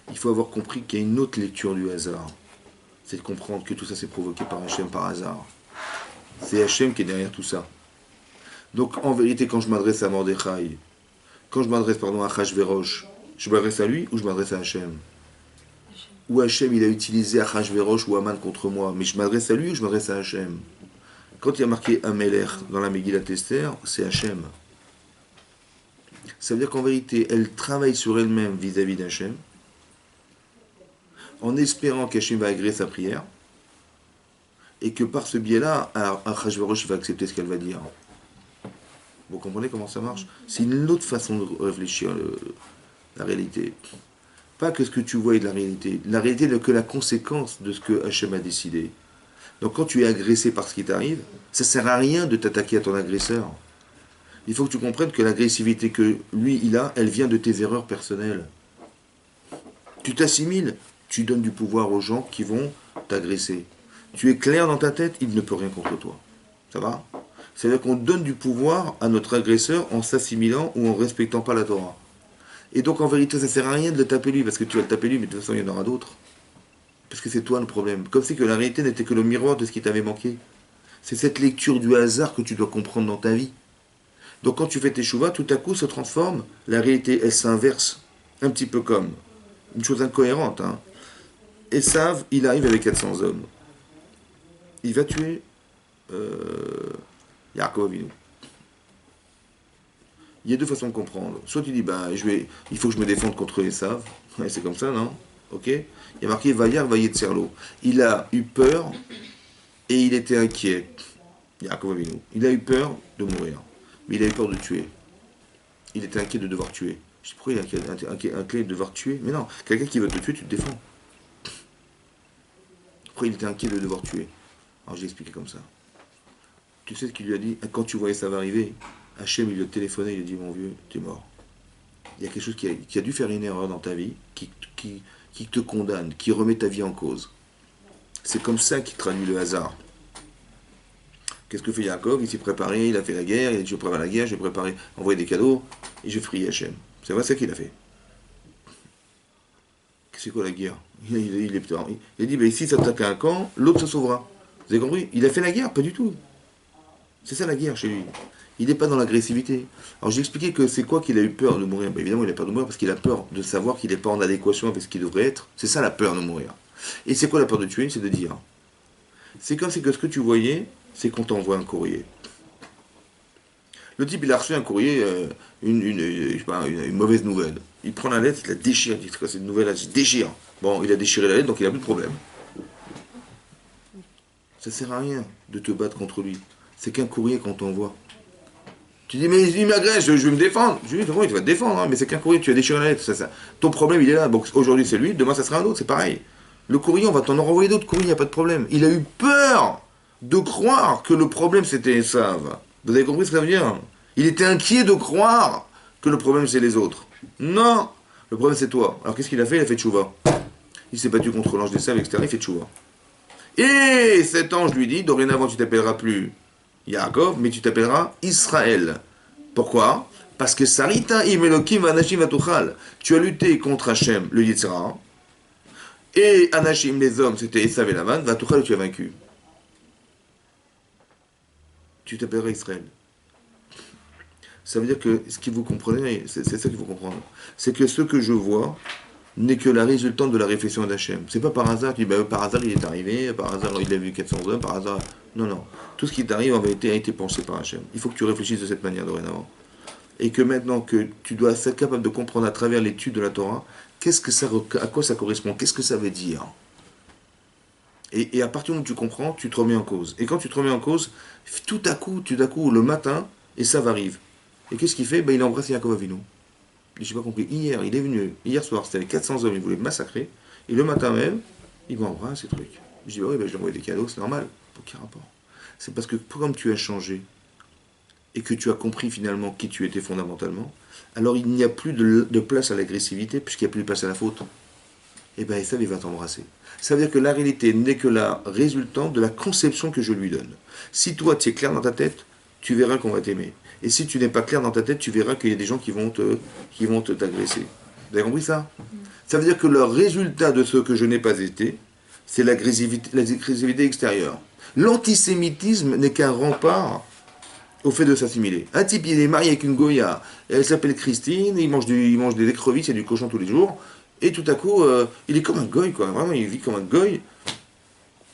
Il faut avoir compris qu'il y a une autre lecture du hasard. C'est de comprendre que tout ça c'est provoqué par Hachem par hasard. C'est Hachem qui est derrière tout ça. Donc en vérité, quand je m'adresse à Mordechai, quand je m'adresse à Achashverosh, je m'adresse à lui ou je m'adresse à Hachem? Ou Hachem il a utilisé Achashverosh ou Aman contre moi, mais je m'adresse à lui ou je m'adresse à Hachem? Quand il y a marqué Amelech dans la Megillat Esther, c'est Hachem. Ça veut dire qu'en vérité, elle travaille sur elle-même vis-à-vis d'Hachem, en espérant qu'Hachem va agréer sa prière, et que par ce biais-là, Achashverosh va accepter ce qu'elle va dire. Vous comprenez comment ça marche? C'est une autre façon de réfléchir la réalité. Pas que ce que tu vois est de la réalité. La réalité n'est que la conséquence de ce que Hachem a décidé. Donc quand tu es agressé par ce qui t'arrive, ça sert à rien de t'attaquer à ton agresseur. Il faut que tu comprennes que l'agressivité que lui, il a, elle vient de tes erreurs personnelles. Tu t'assimiles, tu donnes du pouvoir aux gens qui vont t'agresser. Tu es clair dans ta tête, il ne peut rien contre toi. Ça va? C'est-à-dire qu'on donne du pouvoir à notre agresseur en s'assimilant ou en respectant pas la Torah. Et donc en vérité, ça sert à rien de le taper lui, parce que tu vas le taper lui, mais de toute façon, il y en aura d'autres. Parce que c'est toi le problème. Comme si que la réalité n'était que le miroir de ce qui t'avait manqué. C'est cette lecture du hasard que tu dois comprendre dans ta vie. Donc quand tu fais tes chouvas, tout à coup se transforme, la réalité, elle s'inverse. Un petit peu comme une chose incohérente. Hein. Esav, il arrive avec 400 hommes. Il va tuer Yaakov Avinu. Il y a deux façons de comprendre. Soit tu dis, il faut que je me défende contre Esav. Ouais, c'est comme ça, non? Ok? Il y a marqué Vayar Vayetserlo. Il a eu peur et il était inquiet. Yaakov Avinu. Il a eu peur de mourir. Mais il a eu peur de tuer. Il était inquiet de devoir tuer. Je dis, pourquoi il est inquiet de devoir tuer? Mais non, quelqu'un qui veut te tuer, tu te défends. Pourquoi il était inquiet de devoir tuer? Alors j'ai expliqué comme ça. Tu sais ce qu'il lui a dit? Quand tu voyais ça va arriver, Hachem, il lui a téléphoné, il lui a dit, mon vieux, tu es mort. Il y a quelque chose qui a dû faire une erreur dans ta vie, qui te condamne, qui remet ta vie en cause. C'est comme ça qu'il traduit le hasard. Qu'est-ce que fait Yaakov? Il s'est préparé, il a fait la guerre, il a dit, je prépare la guerre, je vais préparer, envoyer des cadeaux, et je prie Hachem. C'est vrai, c'est ça qu'il a fait. C'est quoi la guerre? Il a dit, ici ça attaque un camp, l'autre se sauvera. Vous avez compris? Il a fait la guerre? Pas du tout. C'est ça la guerre chez lui. Il n'est pas dans l'agressivité. Alors j'ai expliqué que c'est quoi qu'il a eu peur de mourir. Évidemment, il a peur de mourir parce qu'il a peur de savoir qu'il n'est pas en adéquation avec ce qu'il devrait être. C'est ça la peur de mourir. Et c'est quoi la peur de tuer? C'est de dire. C'est comme si que ce que tu voyais, c'est qu'on t'envoie un courrier. Le type, il a reçu un courrier, une mauvaise nouvelle. Il prend la lettre, il la déchire. Il dit, c'est une nouvelle, il déchire. Bon, il a déchiré la lettre, donc il n'a plus de problème. Ça sert à rien de te battre contre lui. C'est qu'un courrier qu'on t'envoie. Tu dis, mais il m'agresse, je vais me défendre. Je lui dis, il va te défendre, hein, mais c'est qu'un courrier, tu as déchiré la lettre. Ça. Ton problème, il est là. Bon, aujourd'hui, c'est lui, demain, ça sera un autre, c'est pareil. Le courrier, on va t'en renvoyer d'autres courriers, il n'y a pas de problème. Il a eu peur de croire que le problème, c'était Esav. Vous avez compris ce que ça veut dire? Il était inquiet de croire que le problème, c'est les autres. Non, le problème, c'est toi. Alors, qu'est-ce qu'il a fait? Il a fait tchouva. Il s'est battu contre l'ange d'Esav, etc. Il fait tchouva. Et cet ange lui dit, dorénavant, tu t'appelleras plus Yaakov, mais tu t'appelleras Israël. Pourquoi? Parce que Sarita im Elokim Anashim Vatuchal. Tu as lutté contre Hachem, le Yitzhara, et Anashim, les hommes, c'était Esav et Lavan, Vatuchal, tu as vaincu. Tu t'appelleras Israël. Ça veut dire que ce que vous comprenez, c'est ça qu'il faut comprendre. C'est que ce que je vois n'est que la résultante de la réflexion d'Hachem. C'est pas par hasard, tu dis, par hasard il est arrivé, par hasard il a vu 400 hommes, par hasard. Non, non. Tout ce qui t'arrive en vérité a été pensé par Hachem. Il faut que tu réfléchisses de cette manière dorénavant. Et que maintenant que tu dois être capable de comprendre à travers l'étude de la Torah, à quoi ça correspond, qu'est-ce que ça veut dire. Et à partir du moment où tu comprends, tu te remets en cause. Et quand tu te remets en cause, tout à coup, le matin, et ça arrive. Et qu'est-ce qu'il fait? Il embrasse Yaakov Avinu. Je n'ai pas compris. Il est venu, hier soir, c'était avec 400 hommes, il voulait me massacrer. Et le matin même, il m'embrasse, ces trucs. Je dis, oui, je lui envoie des cadeaux, c'est normal. Pour quel rapport? C'est parce que comme tu as changé, et que tu as compris finalement qui tu étais fondamentalement, alors il n'y a plus de place à l'agressivité, puisqu'il n'y a plus de place à la faute. Et bien, ça, il va t'embrasser. Ça veut dire que la réalité n'est que la résultante de la conception que je lui donne. Si toi, tu es clair dans ta tête, tu verras qu'on va t'aimer. Et si tu n'es pas clair dans ta tête, tu verras qu'il y a des gens qui vont t'agresser. Vous avez compris ça? Ça veut dire que le résultat de ce que je n'ai pas été, c'est l'agressivité extérieure. L'antisémitisme n'est qu'un rempart au fait de s'assimiler. Un type, il est marié avec une Goya, elle s'appelle Christine, il mange des écrevisses et du cochon tous les jours, et tout à coup, il est comme un goy, quoi. Vraiment, il vit comme un goy.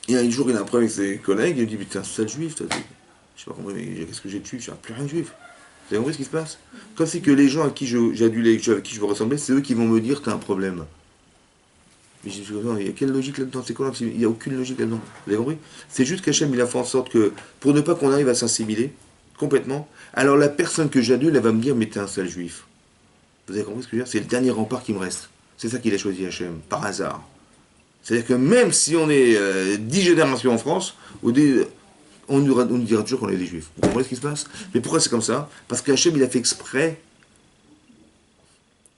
Et un jour, il a un problème avec ses collègues, il dit, putain, c'est ça le juif, toi. Je sais pas compris, mais qu'est-ce que j'ai dessus? Je n'ai plus rien de juif. Vous avez compris ce qui se passe? Comme si que les gens à qui j'ai adulé, avec qui je veux ressembler, c'est eux qui vont me dire, t'as un problème. Mais je dis, il y a quelle logique là-dedans? C'est quoi? Il n'y a aucune logique là-dedans. Vous avez compris? C'est juste qu'Hachem, il a fait en sorte que, pour ne pas qu'on arrive à s'assimiler complètement, alors la personne que j'adule, elle va me dire, mais t'es un sale juif. Vous avez compris ce que je veux dire? C'est le dernier rempart qui me reste. C'est ça qu'il a choisi Hachem, par hasard. C'est-à-dire que même si on est 10 générations en France, on nous dira toujours qu'on est des juifs. Vous comprenez ce qui se passe? Mais pourquoi c'est comme ça? Parce qu'Hachem, il a fait exprès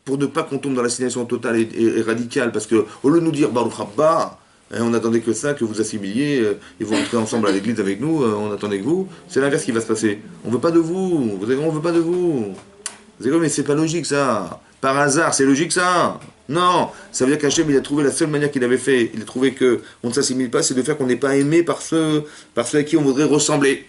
pour ne pas qu'on tombe dans l'assignation totale et radicale. Parce que au lieu de nous dire Baruch Haba, on attendait que ça, que vous assimiliez, et vous rentrez ensemble à l'église avec nous, on attendait que vous, c'est l'inverse qui va se passer. On veut pas de vous, vous savez, on veut pas de vous. Vous savez, mais c'est pas logique ça. Par hasard, c'est logique ça? Non, ça veut dire qu'Hachem, il a trouvé la seule manière qu'il avait fait, il a trouvé que on ne s'assimile pas, c'est de faire qu'on n'est pas aimé par ceux à qui on voudrait ressembler.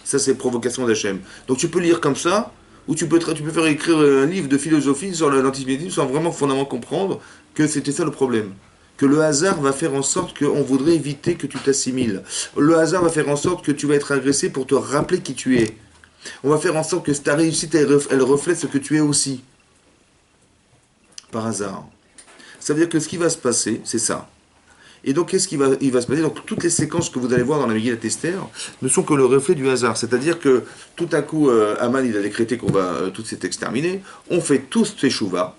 Ça, c'est provocation d'Hachem. Donc tu peux lire comme ça, ou tu peux faire écrire un livre de philosophie sur l'antisémitisme sans vraiment fondamentalement comprendre que c'était ça le problème. Que le hasard va faire en sorte qu'on voudrait éviter que tu t'assimiles. Le hasard va faire en sorte que tu vas être agressé pour te rappeler qui tu es. On va faire en sorte que ta réussite, elle reflète ce que tu es aussi. Par hasard. Ça veut dire que ce qui va se passer, c'est ça. Et donc, qu'est-ce qui va se passer? Donc, toutes les séquences que vous allez voir dans la Megillat Esther ne sont que le reflet du hasard. C'est-à-dire que, tout à coup, Aman, il a décrété qu'on va tous s'est exterminés. On fait tous teshuva.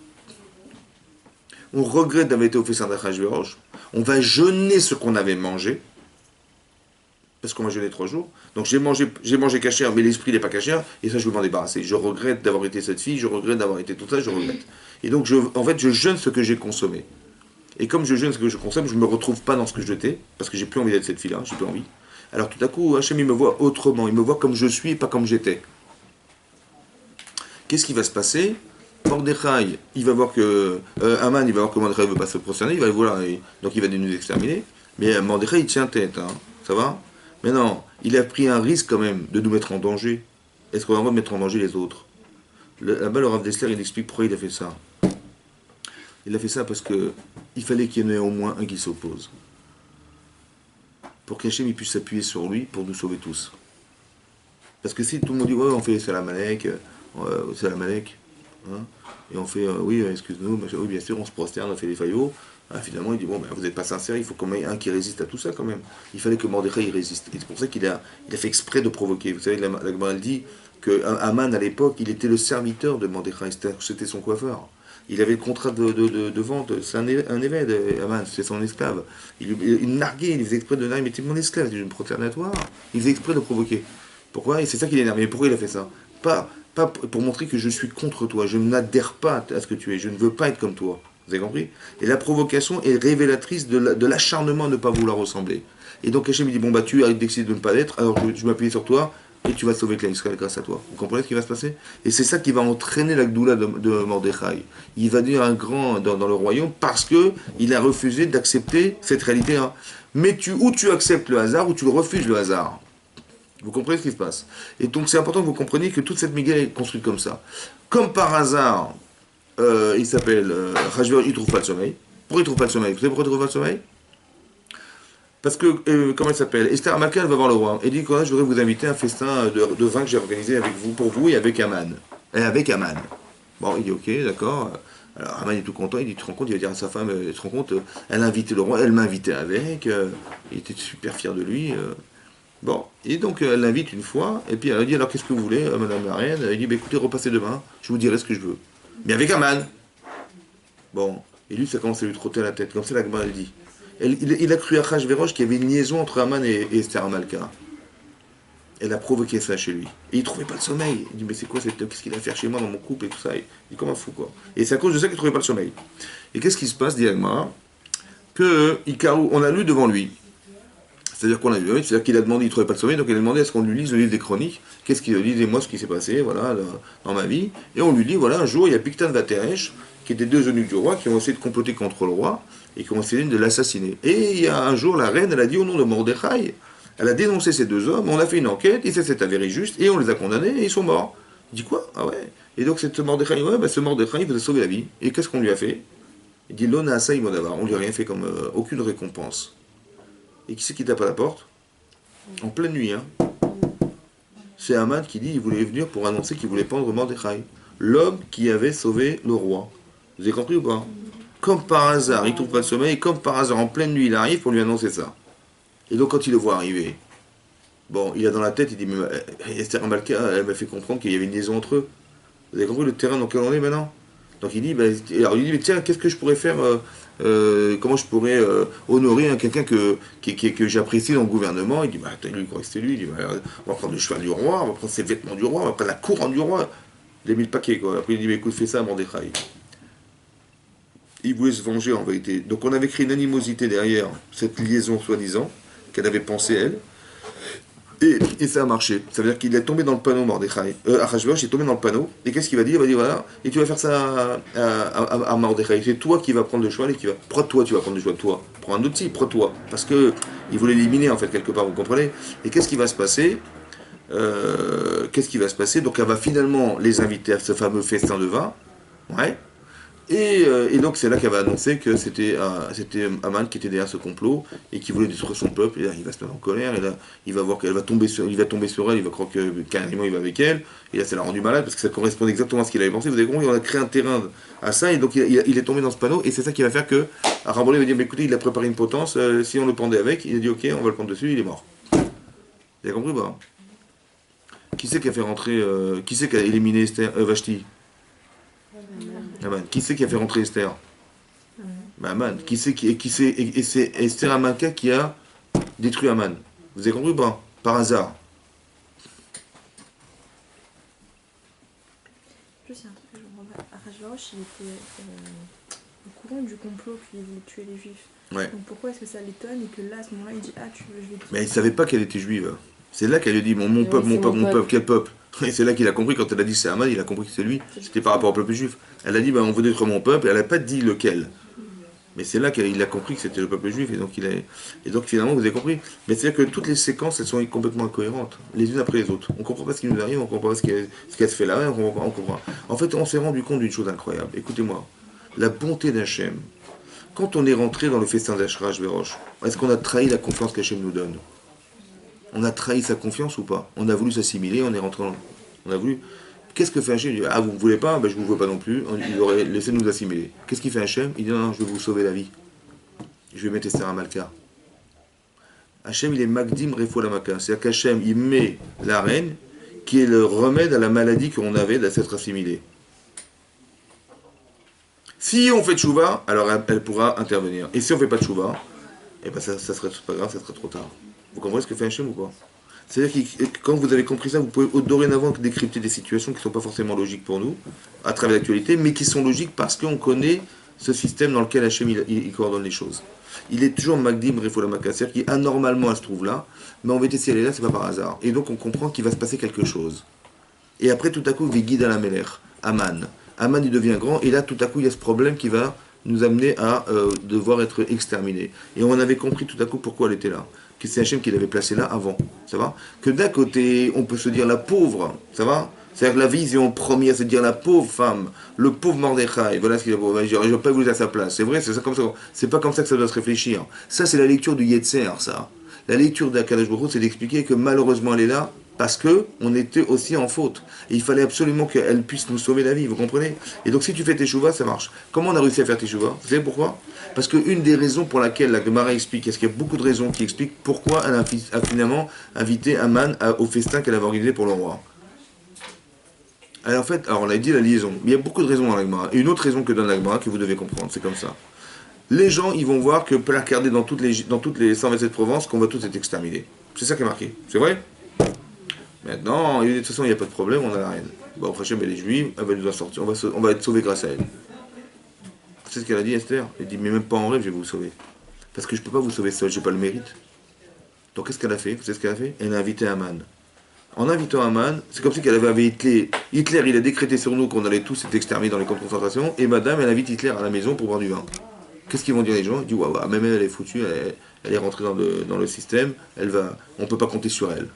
On regrette d'avoir été au festin d'Achashverosh. On va jeûner ce qu'on avait mangé. Parce qu'on va jeûner 3 jours. Donc j'ai mangé cachère, mais l'esprit n'est pas cachère, et ça je veux m'en débarrasser. Je regrette d'avoir été cette fille, je regrette d'avoir été tout ça, je regrette. Et donc en fait je jeûne ce que j'ai consommé. Et comme je jeûne ce que je consomme, je ne me retrouve pas dans ce que j'étais, parce que j'ai plus envie d'être cette fille-là, j'ai plus envie. Alors tout à coup, Hachem il me voit autrement, il me voit comme je suis et pas comme j'étais. Qu'est-ce qui va se passer? Mordechai, il va voir que Haman, il va voir que Mordechai ne veut pas se prosterner, il va voir, donc il va nous exterminer. Mais Mordechai il tient tête, hein, ça va? Mais non, il a pris un risque quand même de nous mettre en danger. Est-ce qu'on a le droit de mettre en danger les autres? Là-bas, le Rav Dessler, il explique pourquoi il a fait ça. Il a fait ça parce que il fallait qu'il y en ait au moins un qui s'oppose. Pour qu'Hachem puisse s'appuyer sur lui pour nous sauver tous. Parce que si tout le monde dit, ouais, on fait Salam Alek, hein, et on fait, oui, excuse-nous, oui, bien sûr, on se prosterne, on fait des faillots. Ah, finalement, il dit, bon, ben, vous n'êtes pas sincère, il faut qu'on ait un qui résiste à tout ça quand même. Il fallait que Mordechai il résiste. Et c'est pour ça qu'il a fait exprès de provoquer. Vous savez, la Gemara dit que Haman, à l'époque, il était le serviteur de Mordechai, c'était son coiffeur. Il avait le contrat de vente, c'est un évêque, Haman, c'est son esclave. Il narguait, il faisait exprès de narguer, mais t'es mon esclave, je me prosterne à toi. Il faisait exprès de provoquer. Pourquoi? Et c'est ça qui l'énerve. Mais pourquoi il a fait ça? Pas pour montrer que je suis contre toi, je n'adhère pas à ce que tu es, je ne veux pas être comme toi. Vous avez compris? Et la provocation est révélatrice de l'acharnement à ne pas vouloir ressembler. Et donc Hachem dit, bon bah tu as décidé de ne pas l'être, alors je vais m'appuyer sur toi, et tu vas sauver Klal Yisraël grâce à toi. Vous comprenez ce qui va se passer? Et c'est ça qui va entraîner la Gdoula de Mordechai. Il va devenir un grand dans le royaume parce qu'il a refusé d'accepter cette réalité. Hein. Mais ou tu acceptes le hasard, ou tu refuses le hasard. Vous comprenez ce qui se passe? Et donc c'est important que vous compreniez que toute cette Megillah est construite comme ça. Comme par hasard, il s'appelle Rajver, il ne trouve pas le sommeil. Pourquoi il ne trouve pas le sommeil? Vous savez pourquoi il ne trouve pas le sommeil? Parce que, comment il s'appelle? Esther Hamakal va voir le roi et dit que je voudrais vous inviter à un festin de vin que j'ai organisé avec vous, pour vous et avec Haman. Et avec Haman. Bon, il dit ok, d'accord. Alors Haman est tout content, il dit, tu te rends compte, il va dire à sa femme, tu te rends compte, elle a invité le roi, elle m'a invité avec, il était super fier de lui. Bon, et donc elle l'invite une fois, et puis elle dit, alors qu'est-ce que vous voulez, madame la reine? Elle dit, bah, écoutez, repassez demain, je vous dirai ce que je veux. Mais avec Haman. Bon, et lui, ça commence à lui trotter à la tête, comme ça la Gemara elle dit. Il a cru à Achashverosh qu'il y avait une liaison entre Haman et Esther Hamalka. Elle a provoqué ça chez lui. Et il ne trouvait pas le sommeil. Il dit, mais c'est quoi, qu'est-ce qu'il a à faire chez moi dans mon couple et tout ça? Il dit, comme un fou, quoi. Et c'est à cause de ça qu'il ne trouvait pas le sommeil. Et qu'est-ce qui se passe, dit Agmara? Que Ikaru, on a lu devant lui. C'est-à-dire qu'on a lu, c'est-à-dire qu'il a demandé, il ne trouvait pas le sommeil, donc il a demandé à ce qu'on lui lise le livre des chroniques. Qu'est-ce qu'il a dit? Disez-moi ce qui s'est passé, voilà, dans ma vie. Et on lui dit, voilà, un jour, il y a Bigtan Vateresh, qui étaient 2 eunuques du roi, qui ont essayé de comploter contre le roi, et qui ont essayé de l'assassiner. Et il y a un jour, la reine, elle a dit au nom de Mordechai, elle a dénoncé ces 2 hommes, on a fait une enquête, et ça s'est avéré juste, et on les a condamnés, et ils sont morts. Il dit quoi? Ah ouais. Et donc ce Mordechai, ouais, bah, ce Mordechai, il vous a sauvé la vie. Et qu'est-ce qu'on lui a fait? Il dit, Lona Asai Modavar, on lui a rien fait comme aucune récompense. Et qui c'est qui tape à la porte? En pleine nuit, hein. C'est Haman qui dit, il voulait venir pour annoncer qu'il voulait pendre Mordechai, l'homme qui avait sauvé le roi. Vous avez compris ou pas? Comme par hasard, il ne trouve pas le sommeil, et comme par hasard, en pleine nuit, il arrive pour lui annoncer ça. Et donc, quand il le voit arriver, bon, il a dans la tête, il dit, mais Esther Hamalka, elle m'a fait comprendre qu'il y avait une liaison entre eux. Vous avez compris le terrain dans lequel on est maintenant? Donc il dit, bah, alors il dit, mais tiens, qu'est-ce que je pourrais faire comment je pourrais honorer quelqu'un que j'apprécie dans le gouvernement. Il dit, bah, lui, il croit que c'était lui. Il dit, bah, on va prendre le cheval du roi, on va prendre ses vêtements du roi, on va prendre la couronne du roi. Il a mis le paquet, quoi. Après, il dit, mais écoute, fais ça à Mordechai. Il voulait se venger, en vérité. Donc, on avait créé une animosité derrière cette liaison, soi-disant, qu'elle avait pensée, elle. Et ça a marché. Ça veut dire qu'il est tombé dans le panneau, Mordechai. Achashverosh est tombé dans le panneau. Et qu'est-ce qu'il va dire? Il va dire, voilà, et tu vas faire ça à Mordechai. C'est toi qui vas prendre le cheval et qui va. Pourquoi toi tu vas prendre le cheval? Toi. Prends un autre type, prends toi. Parce que il voulait l'éliminer, en fait, quelque part, vous comprenez? Et qu'est-ce qui va se passer? Qu'est-ce qui va se passer? Donc, elle va finalement les inviter à ce fameux festin de vin. Ouais. Et donc c'est là qu'elle va annoncer que c'était Aman qui était derrière ce complot et qui voulait détruire son peuple. Et là il va se mettre en colère et là il va voir qu'elle va tomber sur, il va tomber sur elle, il va croire que carrément il va avec elle. Et là ça l'a rendu malade parce que ça correspond exactement à ce qu'il avait pensé. Vous avez compris, on a créé un terrain à ça et donc il est tombé dans ce panneau et c'est ça qui va faire que Rambolé va dire mais écoutez il a préparé une potence, si on le pendait avec, il a dit ok on va le prendre dessus, il est mort. Vous avez compris ou pas? Qui c'est qui a fait rentrer, qui c'est qui a éliminé Vashti? Aman. Qui c'est qui a fait rentrer Esther? Aman. Qui c'est et c'est Esther Amanka qui a détruit Aman. Vous avez compris ou pas? Par hasard. Juste, il y a un truc que je comprends pas. Achashverosh, il était au courant du complot qu'il voulait tuer les juifs. Ouais. Donc pourquoi est-ce que ça l'étonne et que là, à ce moment-là, il dit ah, tu veux, je vais te tuer. Mais il ne savait pas qu'elle était juive. C'est là qu'elle lui a dit mon Oui, peuple, c'est mon peuple, mon mon peuple, quel peuple? Et c'est là qu'il a compris, quand elle a dit c'est Aman, il a compris que c'est lui. C'était par rapport au peuple juif. Elle a dit on veut détruire mon peuple, elle n'a pas dit lequel. Mais c'est là qu'il a compris que c'était le peuple juif, et donc finalement vous avez compris. Mais c'est-à-dire que toutes les séquences elles sont complètement incohérentes, les unes après les autres. On ne comprend pas ce qui nous arrive, on ne comprend pas ce qu'elle se fait là, on comprend. En fait on s'est rendu compte d'une chose incroyable. Écoutez-moi, la bonté d'Hachem. Quand on est rentré dans le festin d'Achashverosh, est-ce qu'on a trahi la confiance qu'Hachem nous donne? On a trahi sa confiance ou pas? On a voulu s'assimiler, on est rentré dans... On a voulu... Qu'est-ce que fait Hachem? Il dit, ah vous ne voulez pas? Ben, je ne vous veux pas non plus. Il aurait laissé nous assimiler. Qu'est-ce qu'il fait Hachem? Il dit, non, je vais vous sauver la vie. Je vais mettre Esther à Malka. Hachem, il est Magdim Refo la Malka. C'est-à-dire qu'Hachem, il met la reine qui est le remède à la maladie qu'on avait d'être assimilé. Si on fait tchouva, alors elle pourra intervenir. Et si on ne fait pas de tchouva, eh ben ça serait pas grave, ça serait trop tard. Vous comprenez ce que fait Hachem ou pas? C'est-à-dire que quand vous avez compris ça, vous pouvez dorénavant décrypter des situations qui ne sont pas forcément logiques pour nous, à travers l'actualité, mais qui sont logiques parce qu'on connaît ce système dans lequel Hachem il coordonne les choses. Il est toujours Magdim Refolamaka, c'est-à-dire qu'anormalement elle se trouve là, mais en vérité si elle est là, c'est pas par hasard. Et donc on comprend qu'il va se passer quelque chose. Et après tout à coup, Vigid à la Meler, Aman. Aman il devient grand, et là tout à coup il y a ce problème qui va nous amener à devoir être exterminés. Et on avait compris tout à coup pourquoi elle était là. Que c'est Hachem qui l'avait placée là avant, ça va? Que d'un côté, on peut se dire la pauvre, ça va? C'est-à-dire que la vision première, c'est de dire la pauvre femme, le pauvre Mordechai, voilà ce qu'il a pour je n'aurais pas voulu à sa place. C'est vrai, c'est ça comme ça. C'est pas comme ça que ça doit se réfléchir. Ça, c'est la lecture du Yetzer, ça. La lecture d'Akadosh Baruch Hu, c'est d'expliquer que malheureusement elle est là parce que on était aussi en faute. Et il fallait absolument qu'elle puisse nous sauver la vie, vous comprenez? Et donc si tu fais teshuva, ça marche. Comment on a réussi à faire teshuva? Vous savez pourquoi? Parce qu'une des raisons pour laquelle la Gemara explique, est-ce qu'il y a beaucoup de raisons qui expliquent pourquoi elle a finalement invité Aman au festin qu'elle avait organisé pour le roi. Alors en fait, on a dit la liaison, mais il y a beaucoup de raisons dans la Gemara. Et une autre raison que donne la Gemara que vous devez comprendre, c'est comme ça. Les gens, ils vont voir que placardé dans toutes les 127 provinces, qu'on va tous être exterminés. C'est ça qui est marqué. C'est vrai? Maintenant, de toute façon, il n'y a pas de problème, on a la reine. Bon, Hachem, elle est juive, elle va nous en sortir, on va être sauvés grâce à elle. C'est ce qu'elle a dit, Esther. Elle dit, mais même pas en rêve, je vais vous sauver. Parce que je ne peux pas vous sauver seul, je n'ai pas le mérite. Donc qu'est-ce qu'elle a fait? Vous savez ce qu'elle a fait? Elle a invité Aman. En invitant Aman, c'est comme si qu'elle avait Hitler. Hitler, il a décrété sur nous qu'on allait tous être exterminés dans les camps de concentration, et madame, elle invite Hitler à la maison pour boire du vin. Qu'est-ce qu'ils vont dire les gens? Ils disent, ouais, même elle est foutue, elle est rentrée dans le système, on ne peut pas compter sur elle.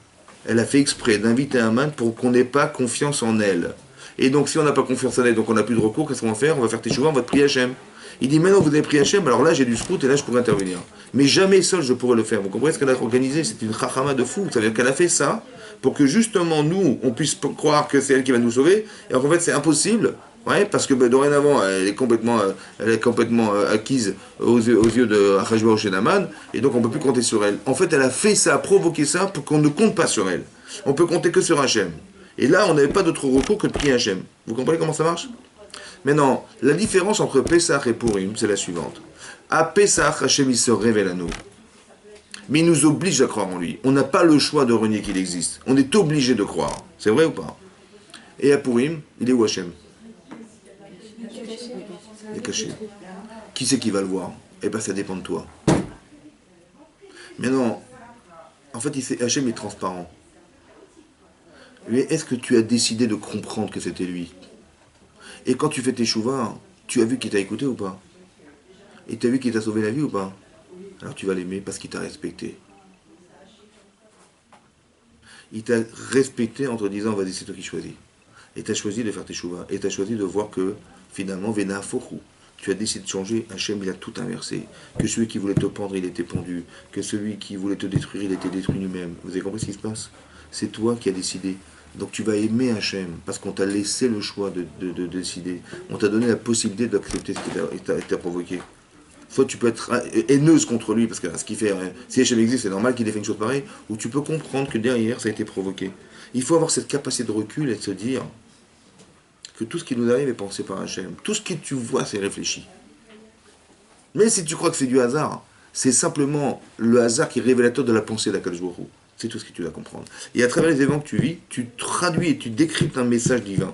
Elle a fait exprès d'inviter Aman pour qu'on n'ait pas confiance en elle. Et donc si on n'a pas confiance en elle, donc on n'a plus de recours, qu'est-ce qu'on va faire? On va faire teshuva, on va te prier Hachem. Il dit, maintenant vous avez prié Hachem, alors là j'ai du scout et là je pourrais intervenir. Mais jamais seul je pourrais le faire. Vous comprenez ce qu'elle a organisé? C'est une chachama de fou. Ça veut dire qu'elle a fait ça pour que justement nous, on puisse croire que c'est elle qui va nous sauver. Et en fait c'est impossible. Ouais, parce que dorénavant, elle est complètement acquise aux yeux de Achashverosh et d'Aman, et donc on ne peut plus compter sur elle. En fait, elle a fait ça, provoqué ça, pour qu'on ne compte pas sur elle. On peut compter que sur Hachem. Et là, on n'avait pas d'autre recours que de prier Hachem. Vous comprenez comment ça marche? Maintenant, la différence entre Pessah et Purim, c'est la suivante. À Pessah, Hachem, il se révèle à nous. Mais il nous oblige à croire en lui. On n'a pas le choix de renier qu'il existe. On est obligé de croire. C'est vrai ou pas? Et à Purim, il est où Hachem? Il est caché. Qui c'est qui va le voir? Eh bien, ça dépend de toi. Maintenant, en fait, Hachem est transparent. Mais est-ce que tu as décidé de comprendre que c'était lui? Et quand tu fais tes chouvas, tu as vu qu'il t'a écouté ou pas? Et tu as vu qu'il t'a sauvé la vie ou pas? Alors tu vas l'aimer parce qu'il t'a respecté. Il t'a respecté en te disant, vas-y, c'est toi qui choisis. Et tu as choisi de faire tes chouvas. Et tu as choisi de voir que, finalement, Vena Fochou. Tu as décidé de changer. Hachem, il a tout inversé. Que celui qui voulait te pendre, il était pendu. Que celui qui voulait te détruire, il était détruit lui-même. Vous avez compris ce qui se passe? C'est toi qui as décidé. Donc tu vas aimer Hachem, parce qu'on t'a laissé le choix de décider. On t'a donné la possibilité d'accepter ce qu'il t'a provoqué. Soit tu peux être haineuse contre lui, parce que ce qu'il fait, si Hachem existe, c'est normal qu'il ait fait une chose pareille, ou tu peux comprendre que derrière, ça a été provoqué. Il faut avoir cette capacité de recul et de se dire que tout ce qui nous arrive est pensé par Hachem. Tout ce que tu vois, c'est réfléchi. Mais si tu crois que c'est du hasard, c'est simplement le hasard qui est révélateur de la pensée d'Akadosh Baruch Hu. C'est tout ce que tu dois comprendre. Et à travers les événements que tu vis, tu traduis et tu décryptes un message divin.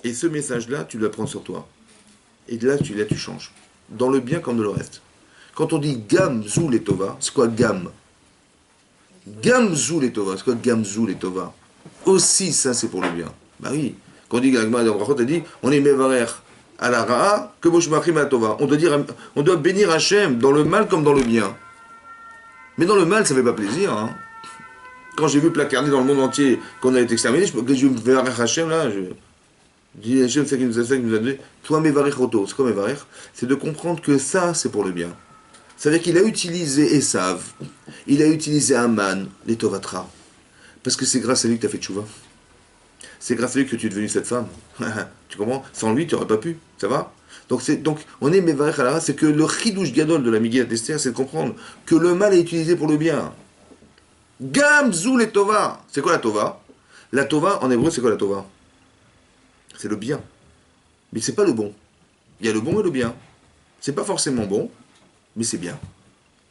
Et ce message-là, tu dois prendre sur toi. Et là, tu changes. Dans le bien comme dans le reste. Quand on dit Gam Zou les Tova, c'est quoi Gam? Gam Zou les Tova, c'est quoi Gam Zou les Tova? Aussi, ça, c'est pour le bien. Bah oui. Quand on dit Gagma de Brachot, elle dit on est Mevarer à la Ra'a, que Boshmachim à Tova. On doit bénir Hachem dans le mal comme dans le bien. Mais dans le mal, ça ne fait pas plaisir. Hein. Quand j'ai vu placarder dans le monde entier qu'on a été exterminé, je me fais Hachem, là, je dis Hachem, c'est qui nous a donné. Toi, Mevarech Roto, c'est quoi Mevarech? C'est de comprendre que ça, c'est pour le bien. Ça veut dire qu'il a utilisé Esav, il a utilisé Aman, les Tovatra. Parce que c'est grâce à lui que tu as fait tchouva. C'est grâce à lui que tu es devenu cette femme. Tu comprends? Sans lui, tu n'aurais pas pu. Ça va? Donc, on est Mevarech à la race, c'est que le chidouche gadol de la Megillat Esther, c'est de comprendre que le mal est utilisé pour le bien. Gam zou les tova. C'est quoi la tova? La tova, en hébreu, c'est quoi la tova? C'est le bien. Mais c'est pas le bon. Il y a le bon et le bien. C'est pas forcément bon, mais c'est bien.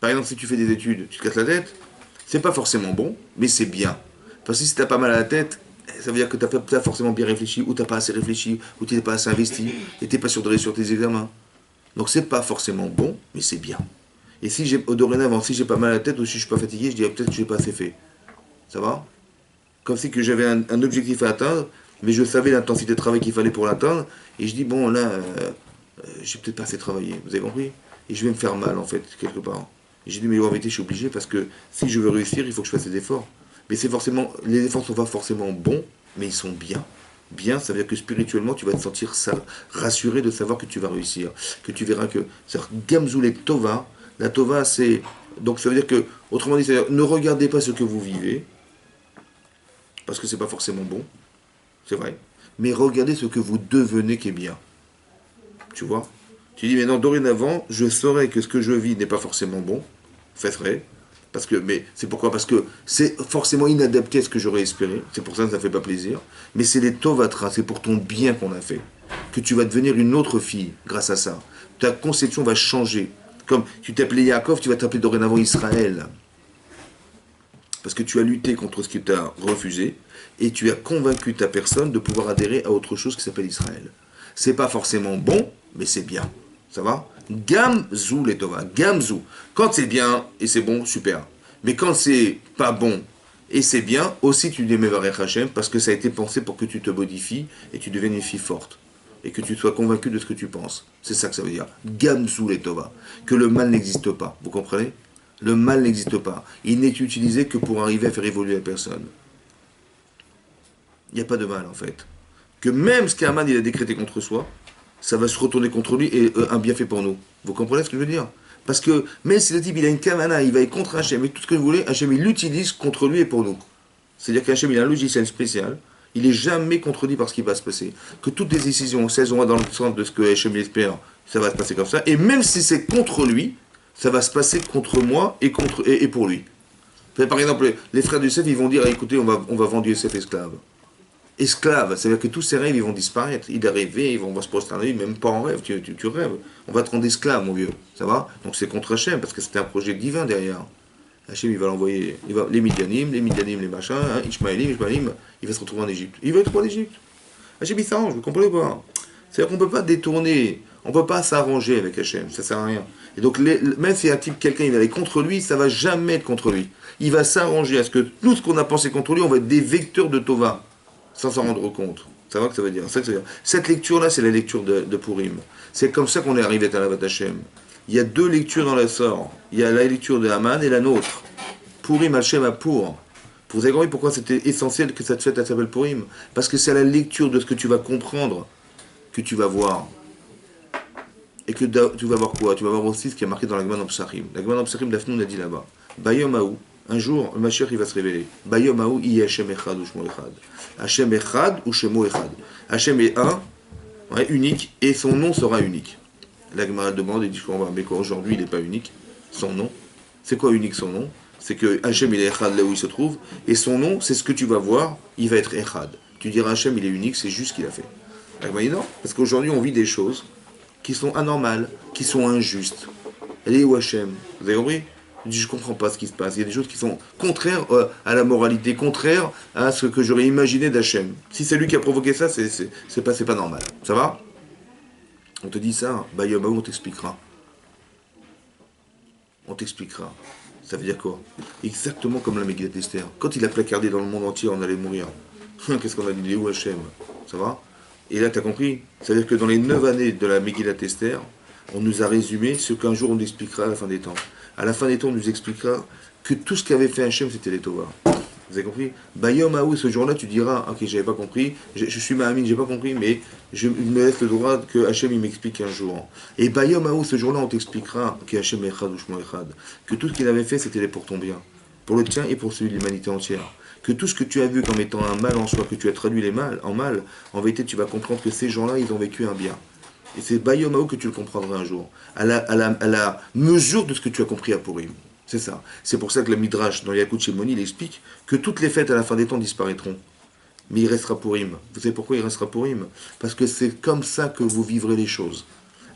Par exemple, si tu fais des études, tu te casses la tête, c'est pas forcément bon, mais c'est bien. Parce que si tu n'as pas mal à la tête, ça veut dire que tu n'as pas forcément bien réfléchi, ou tu n'as pas assez réfléchi, ou tu n'es pas assez investi, et tu n'es pas sûr de réussir tes examens. Donc c'est pas forcément bon, mais c'est bien. Et si dorénavant, si j'ai pas mal à la tête, ou si je suis pas fatigué, je dirais peut-être que je n'ai pas assez fait. Ça va? Comme si que j'avais un objectif à atteindre, mais je savais l'intensité de travail qu'il fallait pour l'atteindre, et je dis, bon là, j'ai peut-être pas assez travaillé, vous avez compris? Et je vais me faire mal en fait, quelque part. Et j'ai dit, mais en vérité, je suis obligé, parce que si je veux réussir, il faut que je fasse des efforts. Mais c'est forcément, les efforts ne sont pas forcément bons, mais ils sont bien. Bien, ça veut dire que spirituellement, tu vas te sentir rassuré de savoir que tu vas réussir. Que tu verras que. C'est-à-dire, Gamzou les Tova, la Tova, c'est. Donc ça veut dire que, autrement dit, c'est-à-dire, ne regardez pas ce que vous vivez, parce que c'est pas forcément bon, c'est vrai, mais regardez ce que vous devenez qui est bien. Tu vois? Tu dis, mais non, dorénavant, je saurais que ce que je vis n'est pas forcément bon, c'est vrai. Mais c'est pourquoi? Parce que c'est forcément inadapté à ce que j'aurais espéré. C'est pour ça que ça ne fait pas plaisir. Mais c'est les Tovatra, c'est pour ton bien qu'on a fait. Que tu vas devenir une autre fille grâce à ça. Ta conception va changer. Comme tu t'appelais Yaakov, tu vas t'appeler dorénavant Israël. Parce que tu as lutté contre ce que tu as refusé. Et tu as convaincu ta personne de pouvoir adhérer à autre chose qui s'appelle Israël. C'est pas forcément bon, mais c'est bien. Ça va? Gamzou les Tova, Gamzou. Quand c'est bien et c'est bon, super. Mais quand c'est pas bon et c'est bien, aussi tu dis Mevarech Hashem parce que ça a été pensé pour que tu te modifies et tu deviennes une fille forte. Et que tu sois convaincu de ce que tu penses. C'est ça que ça veut dire. Gamzou les Tova. Que le mal n'existe pas. Vous comprenez? Le mal n'existe pas. Il n'est utilisé que pour arriver à faire évoluer la personne. Il n'y a pas de mal en fait. Que même ce qu'Aman il a décrété contre soi, ça va se retourner contre lui et un bienfait pour nous. Vous comprenez ce que je veux dire? Parce que même si le type il a une kamana, il va être contre Hachem et tout ce que vous voulez, Hachem il l'utilise contre lui et pour nous. C'est-à-dire qu'Hachem il a un logiciel spécial, il n'est jamais contredit par ce qui va se passer. Que toutes les décisions, si elles vont dans le sens de ce que Hachem espère, ça va se passer comme ça. Et même si c'est contre lui, ça va se passer contre moi et pour lui. Par exemple, les frères du Yosef, ils vont dire, écoutez, on va vendre Yosef esclave. Esclave, c'est-à-dire que tous ces rêves, ils vont disparaître. Il est rêvé, on va se prosterner, même pas en rêve, tu rêves. On va te rendre esclave, mon vieux. Ça va? Donc c'est contre Hachem, parce que c'était un projet divin derrière. Hachem, il va l'envoyer, les Midianim, les machins, hein, Ishmaélim, il va se retrouver en Égypte. Il va être en Égypte. Hachem, il s'arrange, vous comprenez pas? C'est-à-dire qu'on ne peut pas détourner, on ne peut pas s'arranger avec Hachem, ça ne sert à rien. Et donc, même si un type, quelqu'un, il va aller contre lui, ça ne va jamais être contre lui. Il va s'arranger à ce que tout ce qu'on a pensé contre lui, on va être des vecteurs de Tova, sans s'en rendre compte. Ça va que ça veut dire. Cette lecture-là, c'est la lecture de Purim. C'est comme ça qu'on est arrivé à la Hachem. Il y a deux lectures dans la sort. Il y a la lecture de Haman et la nôtre. Purim Hachem à pour. Vous avez compris pourquoi c'était essentiel que cette fête elle s'appelle Purim? Parce que c'est à la lecture de ce que tu vas comprendre que tu vas voir. Et que tu vas voir quoi? Tu vas voir aussi ce qui est marqué dans la Gemara Psachim. La Gemara Psachim d'Afnoun a dit là-bas. Bayom Haou, un jour, le Mashiach il va se révéler. Bayom Haou, il y a Hachem Echad ou Shemo Echad. Hachem Echad ou Shemo Echad. Hachem est un, ouais, unique, et son nom sera unique. La Gemara demande et dit mais quoi, aujourd'hui il n'est pas unique. Son nom, c'est quoi unique son nom? C'est que Hachem il est Echad là où il se trouve, et son nom, c'est ce que tu vas voir, il va être Echad. Tu diras Hachem il est unique, c'est juste ce qu'il a fait. La Gemara dit non, parce qu'aujourd'hui on vit des choses qui sont anormales, qui sont injustes. Elle est où Hachem? Vous avez compris? Je dis, je ne comprends pas ce qui se passe. Il y a des choses qui sont contraires à la moralité, contraires à ce que j'aurais imaginé d'Hachem. Si c'est lui qui a provoqué ça, c'est pas normal. Ça va? On te dit ça, bah Yom on t'expliquera. On t'expliquera. Ça veut dire quoi? Exactement comme la Megillat Esther. Quand il a placardé dans le monde entier, on allait mourir. Qu'est-ce qu'on a dit? Il est où Hachem? Ça va? Et là, tu as compris? C'est-à-dire que dans les 9 années de la Megillat Esther, on nous a résumé ce qu'un jour on nous expliquera à la fin des temps. À la fin des temps, on nous expliquera que tout ce qu'avait fait Hachem, c'était les Tovah. Vous avez compris? Bayom Haou, ce jour-là, tu diras, ok, j'avais pas compris, je suis Mahamine, j'ai pas compris, mais je me laisse le droit que Hachem, il m'explique un jour. Et Bayom Haou, ce jour-là, on t'expliquera que Hachem Echad ou Shmo Echad, que tout ce qu'il avait fait, c'était pour ton bien, pour le tien et pour celui de l'humanité entière. Que tout ce que tu as vu comme étant un mal en soi, que tu as traduit les mal en mal, en vérité, tu vas comprendre que ces gens-là, ils ont vécu un bien. Et c'est Bayom Haou que tu le comprendras un jour, à la mesure de ce que tu as compris à Purim. C'est ça. C'est pour ça que le Midrash, dans Yakut Shimoni, il explique que toutes les fêtes à la fin des temps disparaîtront. Mais il restera Purim. Vous savez pourquoi il restera Purim? Parce que c'est comme ça que vous vivrez les choses.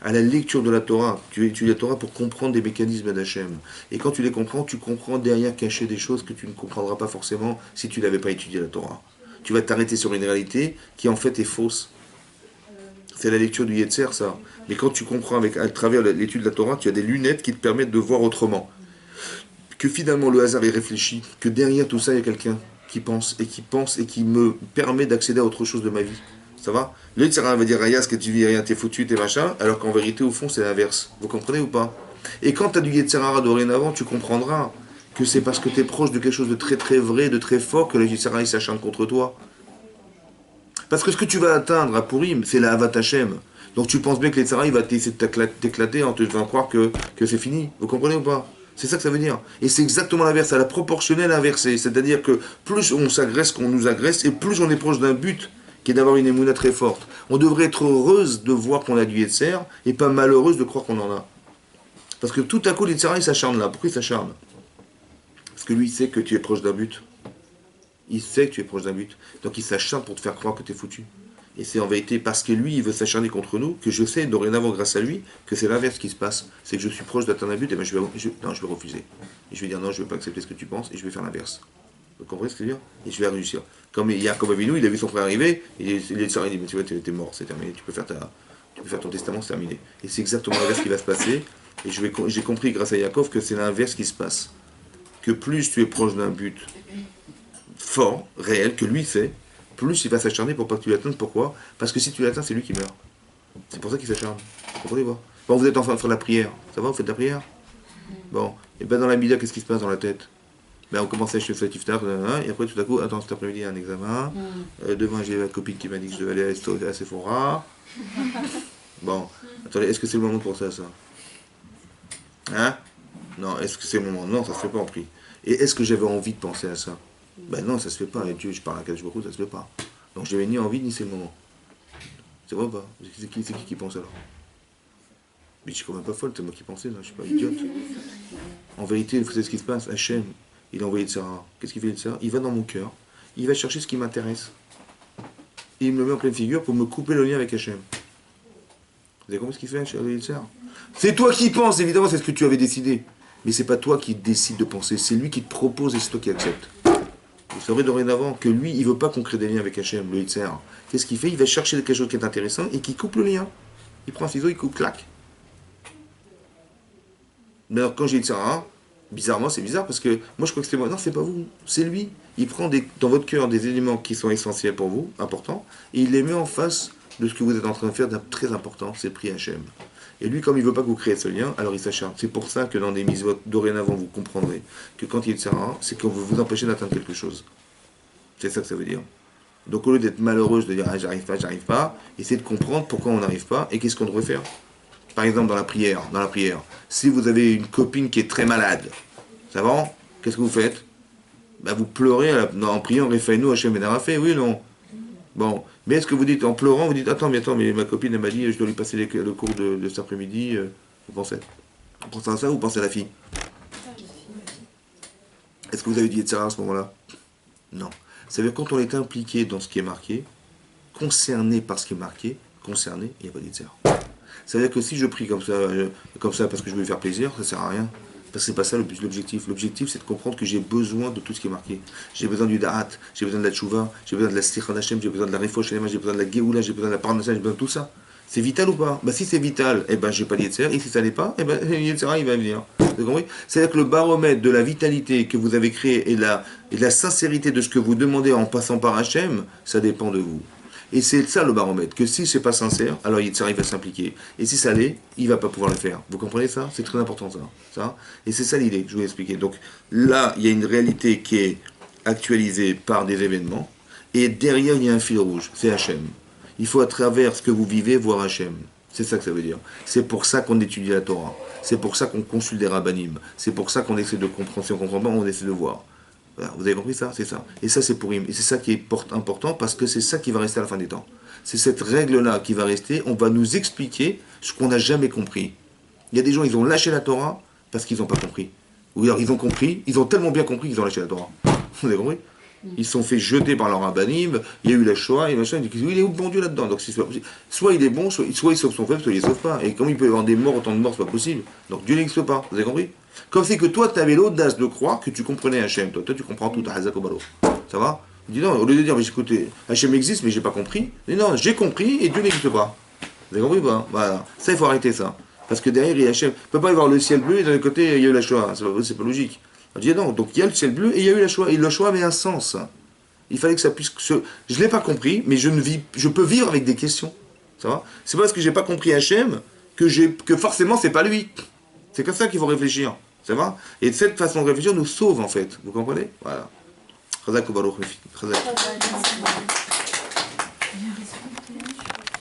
À la lecture de la Torah, tu étudies la Torah pour comprendre des mécanismes d'Hachem. Et quand tu les comprends, tu comprends derrière caché des choses que tu ne comprendras pas forcément si tu n'avais pas étudié la Torah. Tu vas t'arrêter sur une réalité qui en fait est fausse. C'est la lecture du Yetzer, ça. Mais quand tu comprends à travers l'étude de la Torah, tu as des lunettes qui te permettent de voir autrement. Que finalement le hasard est réfléchi, que derrière tout ça, il y a quelqu'un qui pense et qui me permet d'accéder à autre chose de ma vie. Ça va? Le Yetzer va dire, Raya, ce que tu vis, rien, t'es foutu, t'es machin, alors qu'en vérité, au fond, c'est l'inverse. Vous comprenez ou pas? Et quand tu as du Yetzer Hara dorénavant, tu comprendras que c'est parce que tu es proche de quelque chose de très très vrai, de très fort, que le Yetzer Hara s'acharne contre toi. Parce que ce que tu vas atteindre à Purim, c'est la Havat Hashem. Donc tu penses bien que l'Yetzer Hara, il va essayer de t'éclater en te faisant croire que c'est fini. Vous comprenez ou pas? C'est ça que ça veut dire. Et c'est exactement l'inverse, à la proportionnelle inversée. C'est-à-dire que plus on s'agresse, qu'on nous agresse, et plus on est proche d'un but, qui est d'avoir une émouna très forte. On devrait être heureuse de voir qu'on a du Yetzer, et pas malheureuse de croire qu'on en a. Parce que tout à coup, l'Yetzer Hara, il s'acharne là. Pourquoi il s'acharne? Parce que lui, il sait que tu es proche d'un but. Il sait que tu es proche d'un but. Donc il s'acharne pour te faire croire que tu es foutu. Et c'est en vérité parce que lui, il veut s'acharner contre nous, que je sais dorénavant, grâce à lui, que c'est l'inverse qui se passe. C'est que je suis proche d'atteindre un but, et ben je vais refuser. Et je vais dire non, je ne vais pas accepter ce que tu penses, et je vais faire l'inverse. Vous comprenez ce que je veux dire? Et je vais réussir. Comme Yaakov Avinu, il a vu son frère arriver, et il dit, mais tu vois, t'es mort, c'est terminé, tu peux faire ton testament, c'est terminé. Et c'est exactement l'inverse qui va se passer. Et j'ai compris grâce à Yaakov que c'est l'inverse qui se passe. Que plus tu es proche d'un but fort, réel, que lui sait, plus il va s'acharner pour pas que tu l'atteignes. Pourquoi? Parce que si tu l'atteins, c'est lui qui meurt. C'est pour ça qu'il s'acharne. Vous comprenez pas? Bon, vous êtes en train de faire la prière. Ça va, vous faites la prière? Bon. Et ben dans la Mida, qu'est-ce qui se passe dans la tête? Ben on commence à acheter le iftar, et après tout à coup, attends, cet après-midi, il y a un examen. Demain, j'ai la copine qui m'a dit que je devais aller à Sephora. Bon. Attendez, est-ce que c'est le moment pour ça? Hein? Non, est-ce que c'est le moment? Non, ça se fait pas en prix. Et est-ce que j'avais envie de penser à ça? Ben non, ça se fait pas. Et Dieu, je parle à Kadosh Baruch Hu, ça se fait pas. Donc j'avais ni envie ni c'est le moment. C'est vrai ou pas? C'est qui pense alors? Mais je suis quand même pas folle, c'est moi qui pensais, non, je suis pas idiote. En vérité, vous savez ce qui se passe? Hachem, il a envoyé de Sarah. Qu'est-ce qu'il fait de Sarah? Il va dans mon cœur, il va chercher ce qui m'intéresse. et il me le met en pleine figure pour me couper le lien avec Hachem. Vous avez compris ce qu'il fait, cher Yetzer? C'est toi qui penses, évidemment, c'est ce que tu avais décidé. Mais c'est pas toi qui décide de penser, c'est lui qui te propose et c'est toi qui acceptes. Vous saurez dorénavant que lui, il veut pas qu'on crée des liens avec Hachem, le Yetzer. Qu'est-ce qu'il fait? Il va chercher quelque chose qui est intéressant et qui coupe le lien. Il prend un ciseau, il coupe, clac. Mais alors quand j'ai dit ça, bizarrement c'est bizarre parce que moi je crois que c'était moi. Non, c'est pas vous, c'est lui. Il prend dans votre cœur des éléments qui sont essentiels pour vous, importants, et il les met en face de ce que vous êtes en train de faire d'un très important, c'est le prix Hachem. Et lui, comme il veut pas que vous créez ce lien, alors il s'acharne. C'est pour ça que dans des mitzvot, dorénavant, vous comprendrez que quand il est Sarah, c'est qu'on veut vous empêcher d'atteindre quelque chose. C'est ça que ça veut dire. Donc au lieu d'être malheureuse, de dire ah, j'arrive pas, essayez de comprendre pourquoi on n'arrive pas et qu'est-ce qu'on devrait faire. Par exemple dans la prière, si vous avez une copine qui est très malade, ça va? Qu'est-ce que vous faites? Vous pleurez en priant Refaïnou Hachem Ben Arafé, oui ou non? Bon, mais est-ce que vous dites en pleurant, vous dites attends, mais ma copine elle m'a dit je dois lui passer le cours de cet après-midi, vous pensez à ça ou vous pensez à la fille? Est-ce que vous avez dit Yetzirah à ce moment-là? Non. Ça veut dire quand on est impliqué dans ce qui est marqué, concerné par ce qui est marqué, concerné, il n'y a pas d'Yetzirah. Ça veut dire que si je prie comme ça parce que je veux lui faire plaisir, ça ne sert à rien. Parce que c'est pas ça l'objectif. L'objectif, c'est de comprendre que j'ai besoin de tout ce qui est marqué. J'ai besoin du da'at, j'ai besoin de la tchouva, j'ai besoin de la stikha d'Hachem, j'ai besoin de la refosh shelema, j'ai besoin de la geoula, j'ai besoin de la parnassa, j'ai besoin de tout ça. C'est vital ou pas? Si c'est vital, j'ai pas d'Yetzirah. Et si ça n'est pas, Yetzirah, il va venir. Vous avez compris? C'est-à-dire que le baromètre de la vitalité que vous avez créé et de la sincérité de ce que vous demandez en passant par Hachem, ça dépend de vous. Et c'est ça le baromètre, que si c'est pas sincère, alors Yetzirah il va s'impliquer. Et si ça l'est, il va pas pouvoir le faire. Vous comprenez ça? C'est très important ça. Et c'est ça l'idée que je vous ai expliqué. Donc là, il y a une réalité qui est actualisée par des événements, et derrière il y a un fil rouge, c'est Hachem. Il faut à travers ce que vous vivez voir Hachem. C'est ça que ça veut dire. C'est pour ça qu'on étudie la Torah. C'est pour ça qu'on consulte des rabbanim. C'est pour ça qu'on essaie de comprendre. Si on ne comprend pas, on essaie de voir. Voilà, vous avez compris ça? C'est ça. Et ça, c'est Purim. Et c'est ça qui est important parce que c'est ça qui va rester à la fin des temps. C'est cette règle-là qui va rester. On va nous expliquer ce qu'on n'a jamais compris. Il y a des gens, ils ont lâché la Torah parce qu'ils n'ont pas compris. Ou alors ils ont compris, ils ont tellement bien compris qu'ils ont lâché la Torah. Vous avez compris? Ils se sont fait jeter par leur rabbanim, il y a eu la Shoah, et machin, ils disent, il est où le bon Dieu là-dedans? Donc c'est pas possible. Soit il est bon, soit il sauve son peuple, soit il ne sauve pas. Et comme il peut y avoir des morts, autant de morts, c'est pas possible. Donc Dieu n'existe pas, vous avez compris? Comme c'est que toi, tu avais l'audace de croire que tu comprenais Hachem. Toi tu comprends tout, à Hazak Obalo. Ça va? Il dit non, au lieu de dire, mais écoutez, Hachem existe, mais j'ai pas compris. Mais non, j'ai compris et Dieu n'existe pas. Vous avez compris ou pas? Voilà. Ça, il faut arrêter ça. Parce que derrière, il y a Hachem. Il ne peut pas y avoir le ciel bleu et d'un côté, il y a eu la Shoah. C'est pas logique. On dit non, donc il y a le ciel bleu et il y a eu la Shoah. Et la Shoah avait un sens. Il fallait que ça puisse... Je ne l'ai pas compris, mais je peux vivre avec des questions. Ça va? C'est pas parce que j'ai pas compris Hachem que forcément c'est pas lui. C'est comme ça qu'il faut réfléchir. Ça va? Et de cette façon de réfléchir nous sauve en fait. Vous comprenez? Voilà. Chazak ou Baruch Chazak.